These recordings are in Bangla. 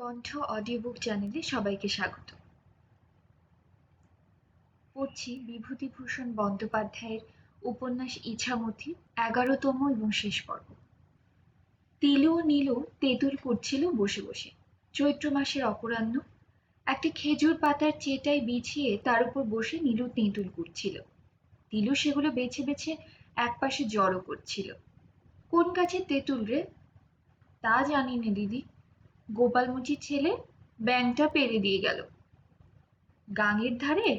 কণ্ঠ অডিও বুক চ্যানেলে সবাইকে স্বাগত। পড়ছি বিভূতিভূষণ বন্দ্যোপাধ্যায়ের উপন্যাস ইছামতি ১১তম এবং শেষ পর্ব। তিলু ও নীলু তেঁতুল কুটছিল বসে বসে। চৈত্র মাসের অপরাহ্ন। একটা খেজুর পাতার চেটাই বিছিয়ে তার উপর বসে নীলু তেঁতুল কুটছিল। তিলু সেগুলো বেছে বেছে একপাশে জড়ো করছিল। কোন গাছের তেঁতুল রে? তা জানি নে দিদি। গোপাল মুচির ছেলে ব্যাঙটা পেড়ে দিয়ে গেল। গাঙের ধারে?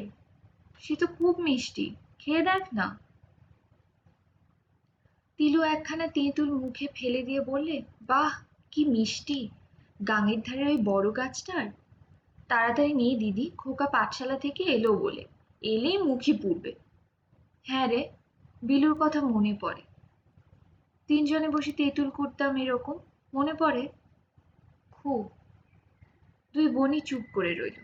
সে তো খুব মিষ্টি, খেয়ে দেখ না। তিলু একখানা তেঁতুল মুখে ফেলে দিয়ে বললে, বাহ কি মিষ্টি! গাঙের ধারে ওই বড় গাছটার? তাড়াতাড়ি নিয়ে দিদি, খোকা পাঠশালা থেকে এলো বলে, এলেই মুখে পুড়বে। হ্যাঁ রে, বিলুর কথা মনে পড়ে। তিনজনে বসে তেঁতুল কুটতাম এরকম, মনে পড়ে খুব। দুই বোনই চুপ করে রইল।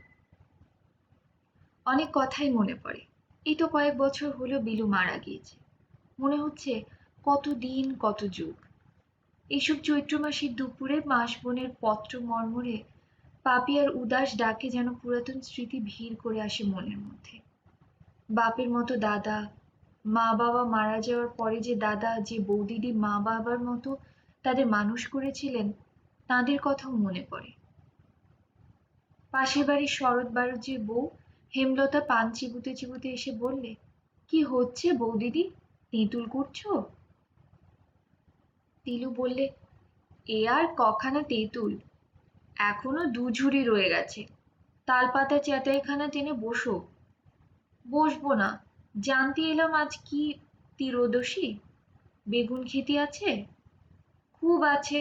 অনেক কথাই মনে পড়ে। এই তো কয়েক বছর হলো বিলু মারা গিয়েছে। মনে হচ্ছে কত দিন কত যুগ। এইসব চৈত্র মাসের দুপুরে মাসবনের পত্র মর্মরে পাপিয়ার উদাস ডাকে যেন পুরাতন স্মৃতি ভিড় করে আসে মনের মধ্যে। বাপের মতো দাদা, মা বাবা মারা যাওয়ার পরে যে দাদা যে বৌদিদি মা বাবার মতো তাদের মানুষ করেছিলেন, তাঁদের কথাও মনে পড়ে। পাশের বাড়ির শরৎ বাড়ুজ্যের বউ হেমলতা পান চিবুতে চিবুতে এসে বললে, কি হচ্ছে বৌদিদি, তেঁতুল কুটছো? তিলু বললে, এ আর কখানা তেঁতুল, এখনো দু ঝুড়ি রয়ে গেছে। তাল পাতা চ্যাটাইখানা টেনে বসো। বসবো না, জানতে এলাম আজ কি ত্রিয়োদশী। বেগুন খেতে আছে? খুব আছে।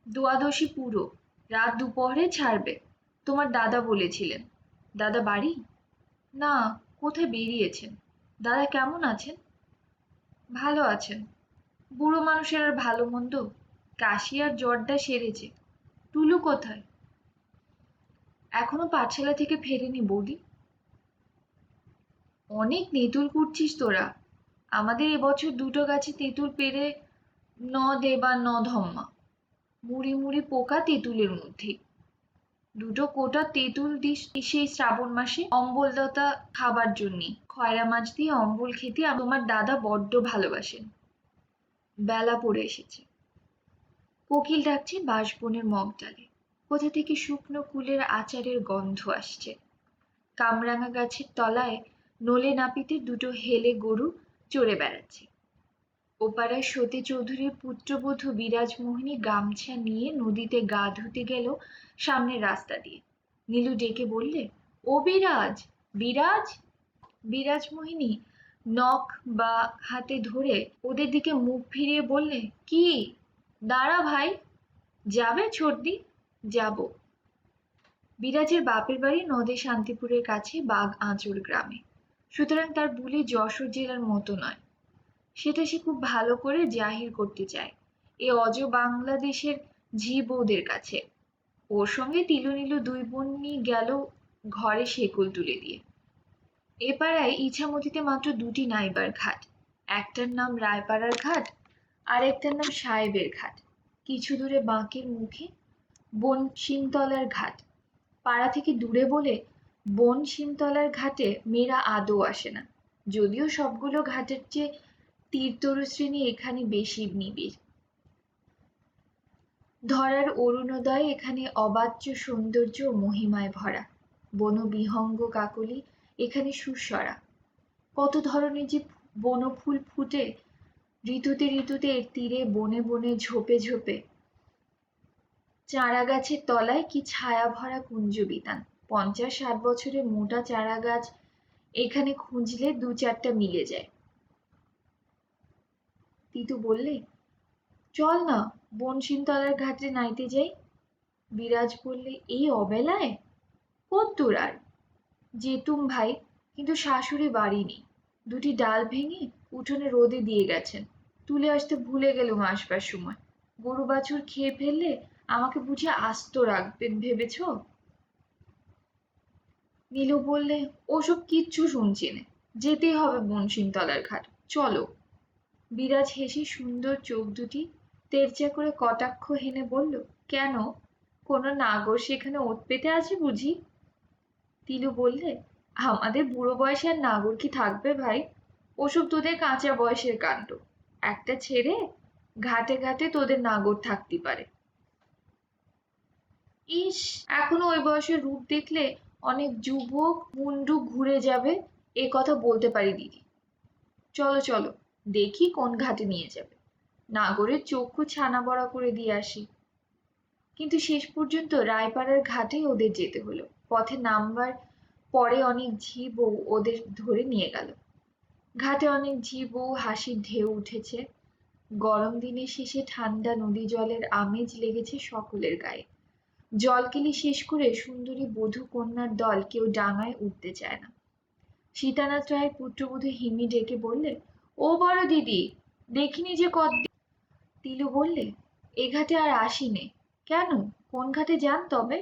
দ্বাদশী পুরো, রাত দুপহরে ছাড়বে। তোমার দাদা বলেছিলেন। দাদা বাড়ি? না, কোথায় বেরিয়েছেন। দাদা কেমন আছেন? ভালো আছেন। বুড়ো মানুষের আর ভালো মন্দ, কাশি আর জ্বরটা সেরেছে। টুলু কোথায়? এখনো পাঠশালা থেকে ফেরেনি বৌদি। অনেক তেঁতুল কুটছিস তোরা। আমাদের এবছর দুটো গাছে তেঁতুল পেড়ে ন দেবা ন ধম্মা। মুড়ি মুড়ি পোকা তেঁতুলের মধ্যে। দুটো কোটা তেঁতুল দিস সেই শ্রাবণ মাসে অম্বলতা খাবার জন্যে। খয়রা মাছ দিয়ে অম্বল খেতে তোমার দাদা বড্ড ভালোবাসেন। বেলা পড়ে এসেছে। কোকিল ডাকছে বাঁশবনের মগডালে। কোথা থেকে শুকনো কুলের আচারের গন্ধ আসছে। কামরাঙা গাছের তলায় নলে নাপিতে দুটো হেলে গরু চড়ে বেড়াচ্ছে। ওপাড়ায় সতী চৌধুরীর পুত্রবধূ বিরাজমোহিনী গামছা নিয়ে নদীতে গা ধুতে গেল সামনের রাস্তা দিয়ে। নীলু ডেকে বললে, ও বিরাজ, বিরাজ। বিরাজমোহিনী নখ বা হাতে ধরে ওদের দিকে মুখ ফিরিয়ে বললে, কি? দাঁড়া ভাই। যাবে ছোটদি? যাব। বিরাজের বাপের বাড়ি নদে শান্তিপুরের কাছে বাঘ আঁচড় গ্রামে, সুতরাং তার বুলি যশোর জেলার মতো নয়। সেটা সে খুব ভালো করে জাহির করতে চায় এ অজ বাংলাদেশের ঝি বউদের কাছে। ওর সঙ্গে তিলু নীলু দুই বোনই গেল ঘরে শেকল তুলে দিয়ে। এ পাড়ায় ইছামতিতে মাত্র দুটি নাইবার ঘাট। একটার নাম রায়পাড়ার ঘাট, আর একটার নাম সাহেবের ঘাট। কিছু দূরে বাঁকের মুখে বনশিমতলার ঘাট। পাড়া থেকে দূরে বলে বনশিমতলার ঘাটে মেয়েরা আদৌ আসে না, যদিও সবগুলো ঘাটের চেয়ে তীরতরুশ্রেণী এখানে বেশি নিবিড়। ধরার অরুণোদয় এখানে অবাচ্য সৌন্দর্য ও মহিমায় ভরা। বনবিহঙ্গ কাকলি এখানে সুস্বরা। কত ধরনের যে বনফুল ফুটে ঋতুতে ঋতুতে এর তীরে বনে বনে ঝোপে ঝোপে। চারা গাছের তলায় কি ছায়া ভরা কুঞ্জ বিতান। ৫০-৬০ বছরের মোটা চারা গাছ এখানে খুঁজলে দু চারটা মিলে যায়। তিতু বললে, চল না বনশিমতলার ঘাটে নাইতে যাই। বিরাজ বললে, এই অবেলায়? কদ্দূর আর? যেতুম ভাই, কিন্তু শাশুড়ি বাড়ি নেই। দুটি ডাল ভেঙে উঠোনে রোদে দিয়ে গেছেন, তুলে আসতে ভুলে গেলুম আসবার সময়। গরু বাছুর খেয়ে ফেললে আমাকে বুঝি আস্ত রাখবেন ভেবেছ? নীলু বললে, ওসব কিচ্ছু শুনছি নে, যেতেই হবে বনশিমতলার ঘাট, চলো। বিরাজ হেসে সুন্দর চোখ দুটি তেরচা করে কটাক্ষ হেনে বলল, কেন? কোনো নাগর সেখানে ওত পেতে আছে বুঝি? তিলু বললে, আমাদের বুড়ো বয়সে আর নাগর কি থাকবে ভাই? ওসব তোদের কাঁচা বয়সের কাণ্ড। একটা ছেড়ে ঘাটে ঘাটে তোদের নাগর থাকতে পারে। ইস, এখনো ওই বয়সের রূপ দেখলে অনেক যুবক মুন্ডু ঘুরে যাবে, এ কথা বলতে পারি দিদি। চলো চলো, দেখি কোন ঘাটে নিয়ে যাবে, নাগরের চক্ষু ছানা বড়া করে দিয়ে আসি। কিন্তু শেষ পর্যন্ত রায়পাড়ার ঘাটেই ওদের যেতে হলো। পথে নামবার পরে অনেক ঝি বউ ওদের ধরে নিয়ে গেল। ঘাটে অনেক ঝি বউ হাসির ঢেউ উঠেছে। গরম দিনের শেষে ঠান্ডা নদী জলের আমেজ লেগেছে সকলের গায়ে। জলকেলি শেষ করে সুন্দরী বধূ কন্যার দল কেউ ডাঙায় উঠতে চায় না। সীতানাথ রায়ের পুত্রবধূ হিমি ডেকে বললে, ও বড় দিদি, দেখিনি যে কতদিন। তিলু বললে, এ ঘাটে আর আসিনে। কেন, কোন ঘাটে যান তবে?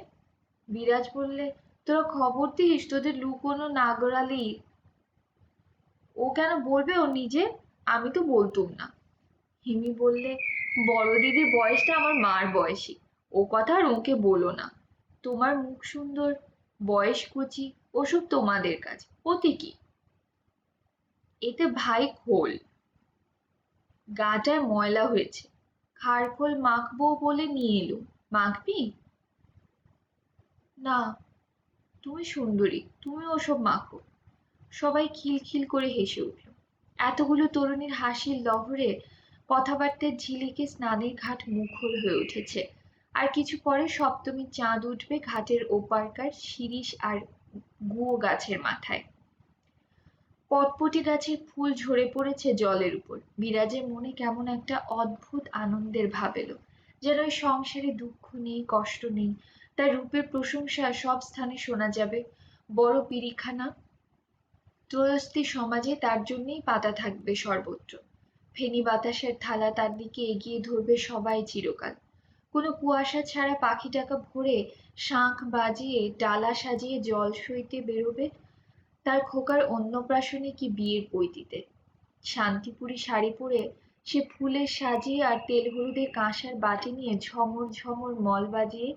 বিরাজ বললে, তোরা খবর দিস তোদের লুকোনো নাগরালি। ও কেন বলবে ও নিজে? আমি তো বলতুম না। হিমি বললে, বড় দিদির বয়সটা আমার মার বয়সী, ও কথা আর ওকে বলো না। তোমার মুখ সুন্দর, বয়স কচি, ওসব তোমাদের কাজ, ওতে কি? এতে ভাই খোল, গাটায় ময়লা হয়েছে, খারখোল মাখবো বলে নিয়ে এলুম, মাখবি? না, তুমি সুন্দরী, তুমি ওসব মাখো। সবাই খিলখিল করে হেসে উঠল। এতগুলো তরুণীর হাসির লহরে কথাবার্তার ঝিলিকে স্নানের ঘাট মুখর হয়ে উঠেছে। আর কিছু পরে সপ্তমীর চাঁদ উঠবে ঘাটের ওপারকার শিরীষ আর গুয়ো গাছের মাথায়। পটপটি গাছের ফুল ঝরে পড়েছে জলের উপর। বিরাজের মনে কেমন একটা অদ্ভুত আনন্দের ভাব এলো, যেন ওই সংসারে দুঃখ নেই, কষ্ট নেই। তার রূপের প্রশংসা সব স্থানে শোনা যাবে। বড় পিরিখানা ত্রয়স্থী সমাজে তার জন্যেই পাতা থাকবে সর্বত্র। ফেনী বাতাসের থালা তার দিকে এগিয়ে ধরবে সবাই চিরকাল। কোনো কুয়াশা ছাড়া পাখি ডাকা ভোরে শাঁখ বাজিয়ে ডালা সাজিয়ে জল সইতে বেরোবে তার খোকার অন্নপ্রাশনে কি বিয়ের পৈতিতে। শান্তিপুরি শাড়ি পরে সে ফুলের সাজিয়ে আর তেল হলুদের কাঁসার বাটি নিয়ে ঝমর ঝমর মল বাজিয়ে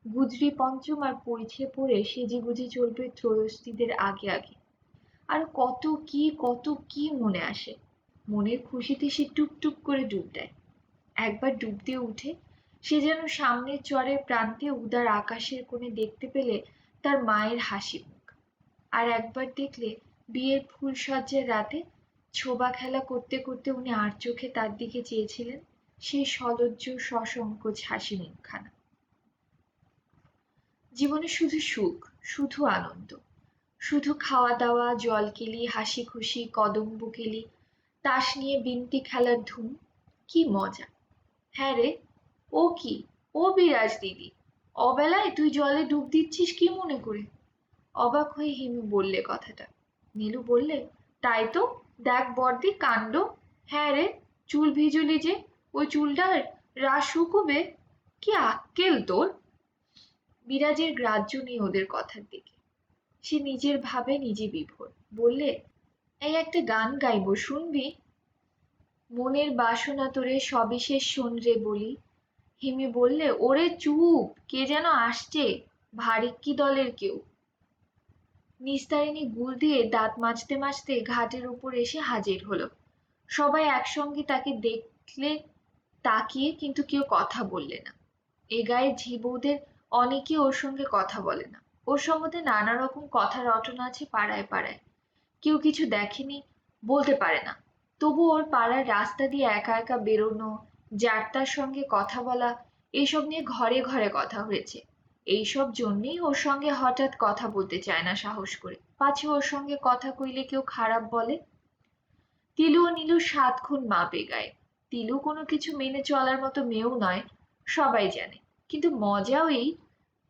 গুজরি পঞ্চম আর পরিছে পরে সেজে গুজে চলবে ত্রয়স্থীদের আগে আগে। আর কত কি মনে আসে। মনের খুশিতে সে টুকটুক করে ডুব দেয়। একবার ডুব দিয়ে উঠে সে যেন সামনের চরের প্রান্তে উদার আকাশের কোণে দেখতে পেলে তার মায়ের হাসি মুখ। আর একবার দেখলে বিয়ের ফুলসজ্জার রাতে ছোবা খেলা করতে করতে উনি আর চোখে তার দিকে চেয়েছিলেন, সেই সলজ্জ সসংকোচ হাসি মুখখানা। জীবনে শুধু সুখ, শুধু আনন্দ, শুধু খাওয়া দাওয়া, জলকেলি, হাসি খুশি, কদম্ব কেলি, তাস নিয়ে বিন্তি খেলার ধুম, কি মজা। হ্যাঁ রে, ও কি, ও বিরাজ দিদি, অবেলায় তুই জলে ডুব দিচ্ছিস কি মনে করে? অবাক হয়ে হিমু বললে কথাটা। নীলু বললে, তাই তো, দেখ বর্দি কাণ্ড। হ্যাঁ রে, চুল ভিজুলি যে, ওই চুলটার রাস শুকোবে, কি আক্কেল তোর! বিরাজের গ্রাহ্য নেই ওদের কথার দিকে। সে নিজের ভাবে নিজে বিভোর। বললে, এই একটা গান গাইবো, শুনবি? মনের বাসনা তোরে সবিশেষ শোন রে বলি। হিমি বললে, ওরে চুপ, কে যেন আসছে, ভারিক্কি দলের কেউ। নিস্তারিণী গুল দিয়ে দাঁত মাজতে মাজতে ঘাটের উপর এসে হাজির হলো। সবাই একসঙ্গে তাকে দেখলে তাকিয়ে, কিন্তু কেউ কথা বললে না। এ গায়ে ঝি বউদের অনেকে ওর সঙ্গে কথা বলে না। ওর সম্বন্ধে নানা রকম কথা রটনা আছে পাড়ায় পাড়ায়। কেউ কিছু দেখেনি, বলতে পারে না। তবু ওর পাড়ার রাস্তা দিয়ে একা একা বেরোনো, যার তার সঙ্গে কথা বলা, এসব নিয়ে ঘরে ঘরে কথা হয়েছে। এইসব জন্যেই ওর সঙ্গে হঠাৎ কথা বলতে চায় না সাহস করে, পাছে ওর সঙ্গে কথা কইলে কেউ খারাপ বলে। তিলু ও নীলুর ৭ খুন মাপ এ গায়ে। তিলু কোনো কিছু মেনে চলার মতো মেয়েও নয়, সবাই জানে। কিন্তু মজাও এই,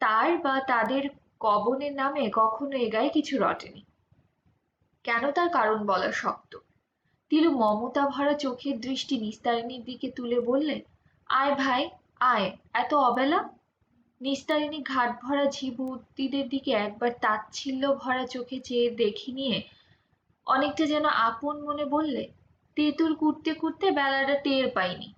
তার বা তাদের কবনের নামে কখনো এ গায়ে কিছু রটেনি। কেন, তার কারণ বলা শক্ত। তিলু মমতা ভরা চোখের দৃষ্টি নিস্তারিণীর দিকে তুলে বললে, আয় ভাই, আয়, এত অবেলা? নিস্তারিণী ঘাট ভরা ঝিবুতিদের দিকে একবার তাচ্ছিল্য ভরা চোখে চেয়ে দেখে নিয়ে অনেকটা যেন আপন মনে বললে, তেঁতুল কুটতে কুটতে বেলাটা টের পাইনি।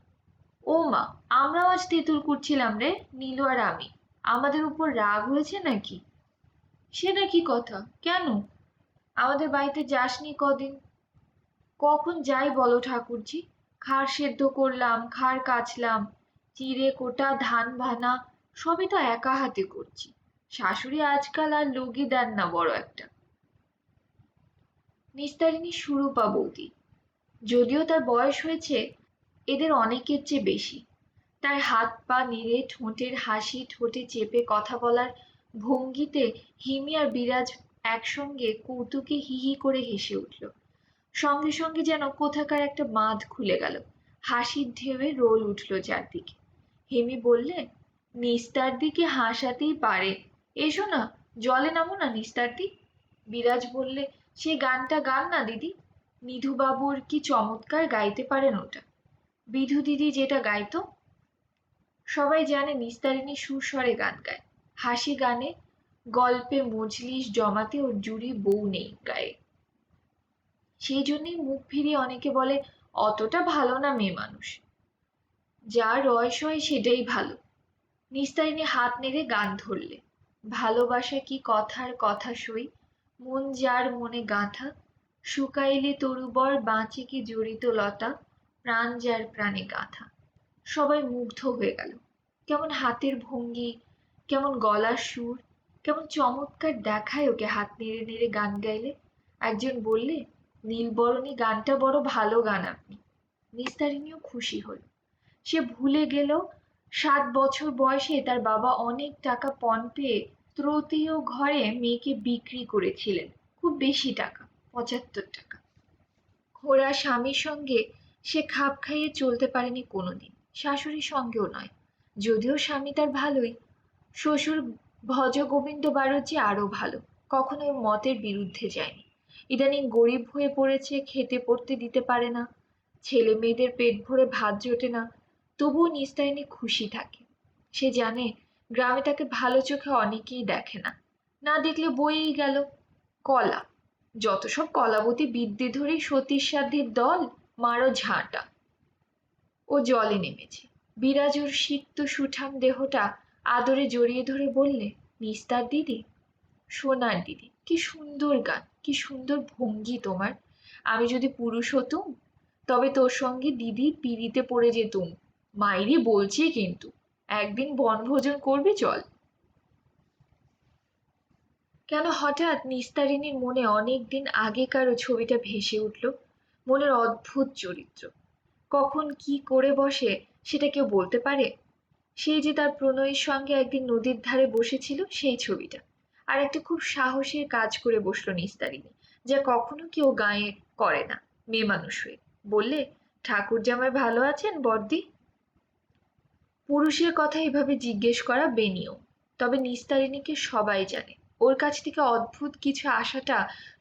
ও মা, আমরাও আজ তেঁতুল কুটছিলাম রে, নীলু আর আমি। আমাদের উপর রাগ হয়েছে নাকি? সে নাকি কথা, কেন? আমাদের বাড়িতে যাসনি কদিন? কখন যাই বলো ঠাকুরজি? খাড় সেদ্ধ করলাম, খাড় কাচলাম, চিড়ে কোটা, ধান ভানা সবই তো একা হাতে করছি। শাশুড়ি আজকাল আর লোকই দেন না বড় একটা। নিস্তারিণী সুরূপা বৌদি, যদিও তার বয়স হয়েছে এদের অনেকের চেয়ে বেশি। তার হাত পা নেড়ে, ঠোঁটের হাসি ঠোঁটে চেপে কথা বলার ভঙ্গিতে হিমি আর বিরাজ একসঙ্গে কৌতুকে হি হি করে হেসে উঠল। সঙ্গে সঙ্গে যেন কোথাকার একটা বাঁধ খুলে গেল। হাসির ঢেউয়ে রোল উঠল চারদিকে। হেমি বললে, নিস্তার দিকে হাসাতেই পারে। এসো না, জলে নামো না নিস্তারদি। বিরাজ বললে, সে গানটা গান না দিদি। নিধুবাবুর কি চমৎকার গাইতে পারেন ওটা। বিধু দিদি যেটা গাইতো। সবাই জানে নিস্তারিণী সুস্বরে গান গায়। হাসি গানে, গল্পে মজলিস জমাতে ওর জুড়ি বউ নেই গায়ে। সেই জন্যই মুখ ফিরিয়ে অনেকে বলে, অতটা ভালো না মেয়ে মানুষ। যা রয় সয় সেটাই ভালো। নিস্তারিণী হাত নেড়ে গান ধরলে, ভালোবাসা কি কথার কথা সই, মন যার মনে গাঁথা, শুকাইলে তরুবর বাঁচে কি জড়িত লতা, প্রাণ যার প্রাণে গাঁথা। সবাই মুগ্ধ হয়ে গেল। কেমন হাতের ভঙ্গি, কেমন গলার সুর, কেমন চমৎকার দেখায় ওকে হাত নেড়ে নেড়ে গান গাইলে। একজন বললে, নীলবরণী গানটা বড় ভালো গান আপনি। নিস্তারিণীও খুশি হল। সে ভুলে গেল 7 বছর বয়সে তার বাবা অনেক টাকা পণ পেয়ে তৃতীয় ঘরে মেয়েকে বিক্রি করেছিলেন, খুব বেশি টাকা, 75 টাকা। খোড়া স্বামীর সঙ্গে সে খাপ খাইয়ে চলতে পারেনি কোনোদিন, শাশুড়ির সঙ্গেও নয়। যদিও স্বামী তার ভালোই, শ্বশুর ভজ গোবিন্দ বাড়ুজ্যে আরো ভালো, কখনো ওর মতের বিরুদ্ধে যায়নি। ইদানিং গরিব হয়ে পড়েছে, খেতে পড়তে দিতে পারে না, ছেলে মেয়েদের পেট ভরে ভাত জোটে না, তবুও নিস্তারিণী খুশি থাকে। সে জানে গ্রামে তাকে ভালো চোখে অনেকেই দেখে না, না দেখলে বয়েই গেল। কলা, যত সব কলাবতী বিদ্যে ধরেই সতীর সাধ্যের দল, মারো ঝাঁটা। ও জলে নেমেছে। বিরাজ ওর সিক্ত সুঠাম দেহটা আদরে জড়িয়ে ধরে বললে, নিস্তার দিদি, সোনার দিদি, কি সুন্দর গান, কি সুন্দর ভঙ্গি তোমার। আমি যদি পুরুষ হতুম তবে তোর সঙ্গে দিদি পিড়িতে পড়ে যেতুম। মাইরি বলছি কিন্তু, একদিন বনভোজন করবি চল। কেন হঠাৎ নিস্তারিণীর মনে অনেক দিন আগেকারও ছবিটা ভেসে উঠল। মনের অদ্ভুত চরিত্র, কখন কি করে বসে সেটা কেউ বলতে পারে। সেই যে তার প্রণয়ীর সঙ্গে একদিন নদীর ধারে বসেছিল, সেই ছবিটা। আর একটা খুব সাহসের কাজ করে বসলো নিস্তারিণী, যা কখনো কেউ গায়ে করে না মেয়ে মানুষ হয়ে। বললে, ঠাকুর জামাই ভালো আছেন বর্দি? পুরুষের কথা এভাবে জিজ্ঞেস করা বেনিয়ম, তবে নিস্তারিণীকে সবাই জানে। ওর কাছ থেকে অদ্ভুত কিছু আশাটা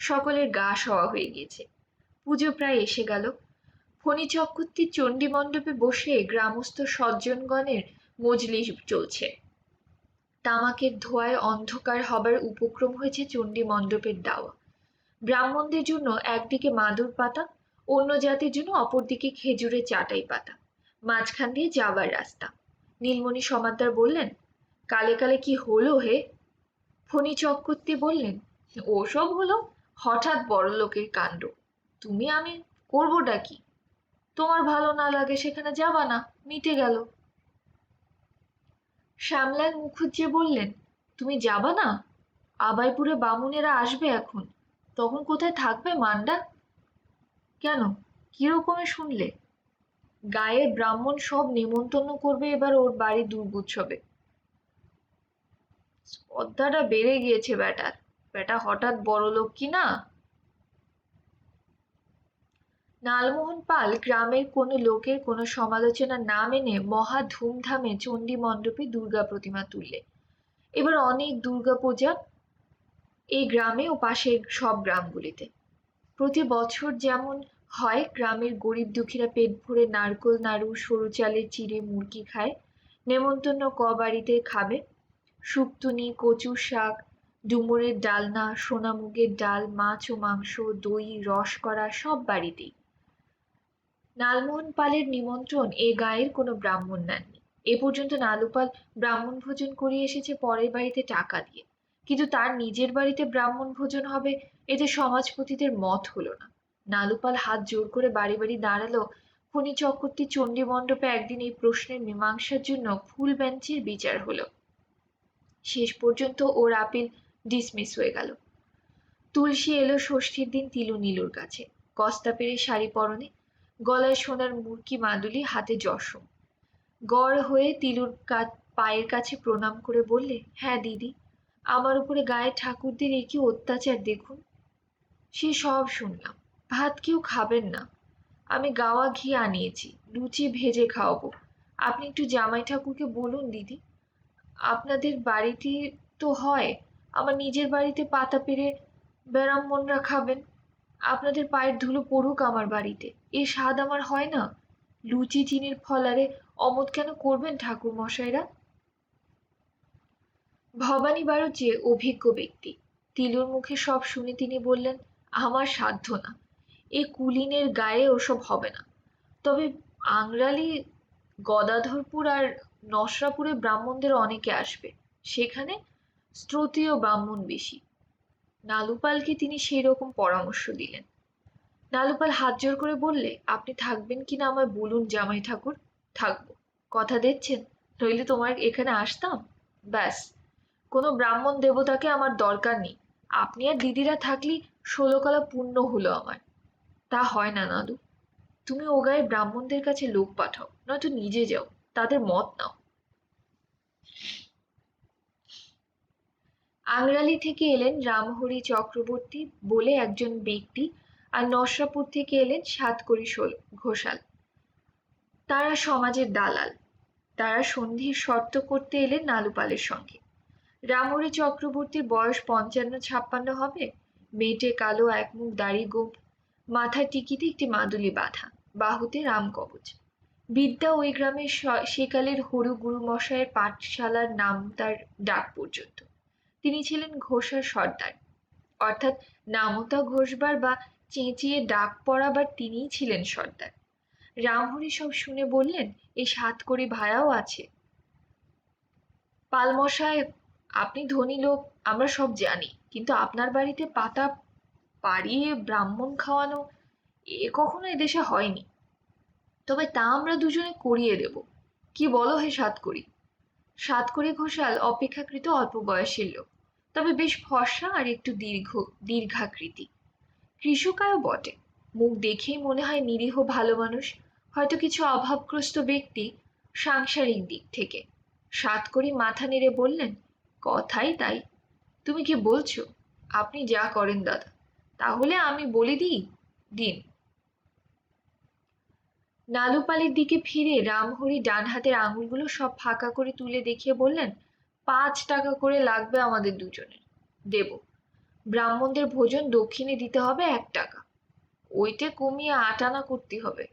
সকলের গা সওয়া হয়ে গিয়েছে। পুজো প্রায় এসে গেল। ফণী চক্রবর্তীর চণ্ডী মণ্ডপে বসে গ্রামস্থ সজ্জনগণের মজলিস চলছে। তামাকের ধোঁয়ায় অন্ধকার হবার উপক্রম হয়েছে চণ্ডী মণ্ডপের দাওয়া। ব্রাহ্মণদের জন্য একদিকে মাদুর পাতা, অন্য জাতির জন্য অপরদিকে খেজুরের চাটাই পাতা, মাঝখান দিয়ে যাবার রাস্তা। নীলমণি সমাদ্দার বললেন, কালে কালে কি হলো হে? ফণী চক্রবর্তী বললেন, ওসব হলো হঠাৎ বড় লোকের কাণ্ড। তুমি আমি করবোটা কি? তোমার ভালো না লাগে সেখানে যাবা না, মিটে গেল। শ্যামলাল মুখুজ্জে বললেন, তুমি যাবা না? আবাইপুরে বামুনেরা আসবে এখন, তখন কোথায় থাকবে মান্ডা? কেন, কিরকমে শুনলে? গায়ের ব্রাহ্মণ সব নেমন্তন্ন করবে এবার ওর বাড়ি দুর্গোৎসবে। স্পর্ধাটা বেড়ে গিয়েছে বেটার, বেটা হঠাৎ বড়লোক কি না। লালমোহন পাল গ্রামের কোনো লোকের কোনো সমালোচনা না মেনে মহা ধুমধামে চণ্ডী মণ্ডপে দুর্গা প্রতিমা তুললে। এবার অনেক দুর্গা পূজা এই গ্রামে ও পাশের সব গ্রামগুলিতে। প্রতি বছর যেমন হয়, গ্রামের গরিব দুঃখীরা পেট ভরে নারকোল নাড়ু সরু চালের চিড়ে মুরগি খায়। নেমন্তন্ন বাড়িতে খাবে, শুক্তুনি, কচুর শাক, ডুমুরের ডালনা, সোনামুগের ডাল, মাছ ও মাংস, দই, রস করা সব বাড়িতেই। লালমোহন পালের নিমন্ত্রণ এ গাঁয়ের কোনো ব্রাহ্মণ নেননি। এ পর্যন্ত নালুপাল ব্রাহ্মণ ভোজন করিয়ে এসেছে পরের বাড়িতে টাকা দিয়ে, কিন্তু তার নিজের বাড়িতে ব্রাহ্মণ ভোজন হবে এতে সমাজপতিদের মত হলো না। নালুপাল হাত জোর করে বাড়ি বাড়ি দাঁড়ালো। ফণী চক্রবর্তী চণ্ডী মণ্ডপে একদিন এই প্রশ্নের মীমাংসার জন্য ফুল বেঞ্চের বিচার হলো। শেষ পর্যন্ত ওর আপিল ডিসমিস হয়ে গেল। তুলসী এলো ষষ্ঠীর দিন তিলু নীলুর কাছে, কস্তা পেরে শাড়ি পরনে, গলায় সোনার মুরকি মাদুলি, হাতে যশম। গড় হয়ে তিলুর পায়ের কাছে প্রণাম করে বললে, হ্যাঁ দিদি, আমার উপরে গায়ে ঠাকুরদের এ কি অত্যাচার দেখুন। সে সব শুনলাম। ভাত কেউ খাবেন না, আমি গাওয়া ঘি আনিয়েছি, লুচি ভেজে খাওয়াবো। আপনি একটু জামাই ঠাকুরকে বলুন দিদি। আপনাদের বাড়িতে তো হয়, আমার নিজের বাড়িতে পাতা পেরে ব্রাহ্মণরা খাবেন। আপনাদের পায়ের ধুলো পড়ুক আমার বাড়িতে, এ স্বাদ আমার হয় না। লুচি চিনির ফলারে অমত কেন করবেন ঠাকুর মশাইরা। ভবানী বাড়ুজ্যে অভিজ্ঞ ব্যক্তি, তিলুর মুখে সব শুনে তিনি বললেন, আমার সাধ্য না, এ কুলিনের গায়ে ওসব হবে না। তবে আংরালি, গদাধরপুর আর নসরাপুরে ব্রাহ্মণদের অনেকে আসবে, সেখানে শ্রোতীয় ব্রাহ্মণ বেশি। নালুপালকে তিনি সেই রকম পরামর্শ দিলেন। নালুপাল হাত জোর করে বললে, আপনি থাকবেন কিনা আমায় বলুন জামাই ঠাকুর। থাকবো, কথা দিচ্ছেন, নইলে তোমার এখানে আসতাম। ব্যাস, কোনো ব্রাহ্মণ দেবতাকে আমার দরকার নেই, আপনি আর দিদিরা থাকলেই 16 কলা পুণ্য হলো আমার। তা হয় না নাদু, তুমি ও গায়ে ব্রাহ্মণদের কাছে লোক পাঠাও, নয়তো নিজে যাও, তাদের মত নাও। আংরালি থেকে এলেন রামহরি চক্রবর্তী বলে একজন ব্যক্তি, আর নসরাপুর থেকে এলেন সাতকড়ি ঘোষাল। তারা সমাজের দালাল। তারা সন্ধির শর্ত করতে এলেন নালুপালের সঙ্গে। রামহরি চক্রবর্তীর বয়স 55-56 হবে, মেটে কালো, এক মুখ দাড়ি গোঁফ, মাথার টিকিতে একটি মাদুলি বাঁধা, বাহুতে রাম কবচ। বিদ্যা ওই গ্রামের সেকালের হরু গুরু মশাইয়ের পাঠশালার নাম তার ডাক পর্যন্ত। তিনি ছিলেন ঘোষার সর্দার, অর্থাৎ নামতা ঘোষবার বা চেঁচিয়ে ডাক পড়াবার তিনিই ছিলেন সর্দার। রামহরি সব শুনে বললেন, এই সাতকড়ি ভায়াও আছে। পালমশাই, আপনি ধনী লোক, আমরা সব জানি, কিন্তু আপনার বাড়িতে পাতা পাড়িয়ে ব্রাহ্মণ খাওয়ানো এ কখনো এদেশে হয়নি। তবে তা আমরা দুজনে করিয়ে দেব, কি বলো হে সাতকড়ি। সাতকড়ি ঘোষাল অপেক্ষাকৃত অল্প বয়সের লোক, তবে বেশ ফর্সা আর একটু দীর্ঘাকৃতি। কৃষকায়ও বটে, মুখ দেখেই মনে হয় নিরীহ ভালো মানুষ, হয়তো কিছু অভাবগ্রস্ত ব্যক্তি সাংসারিক দিক থেকে। সাতকড়ি মাথা নেড়ে বললেন, কথাই তাই। তুমি কি বলছো? আপনি যা করেন দাদা, তাহলে আমি বলে দিই, দিন। নালুপালের দিকে ফিরে রামহরি ডান হাতের আঙুলগুলো সব ফাঁকা করে তুলে দেখিয়ে বললেন, 5 টাকা করে লাগবে আমাদের দুজনের, দেব। ব্রাহ্মণদের ভোজন দক্ষিণে দিতে হবে 1 টাকা, ওইটে কমিয়ে 8 আনা করতে হবে।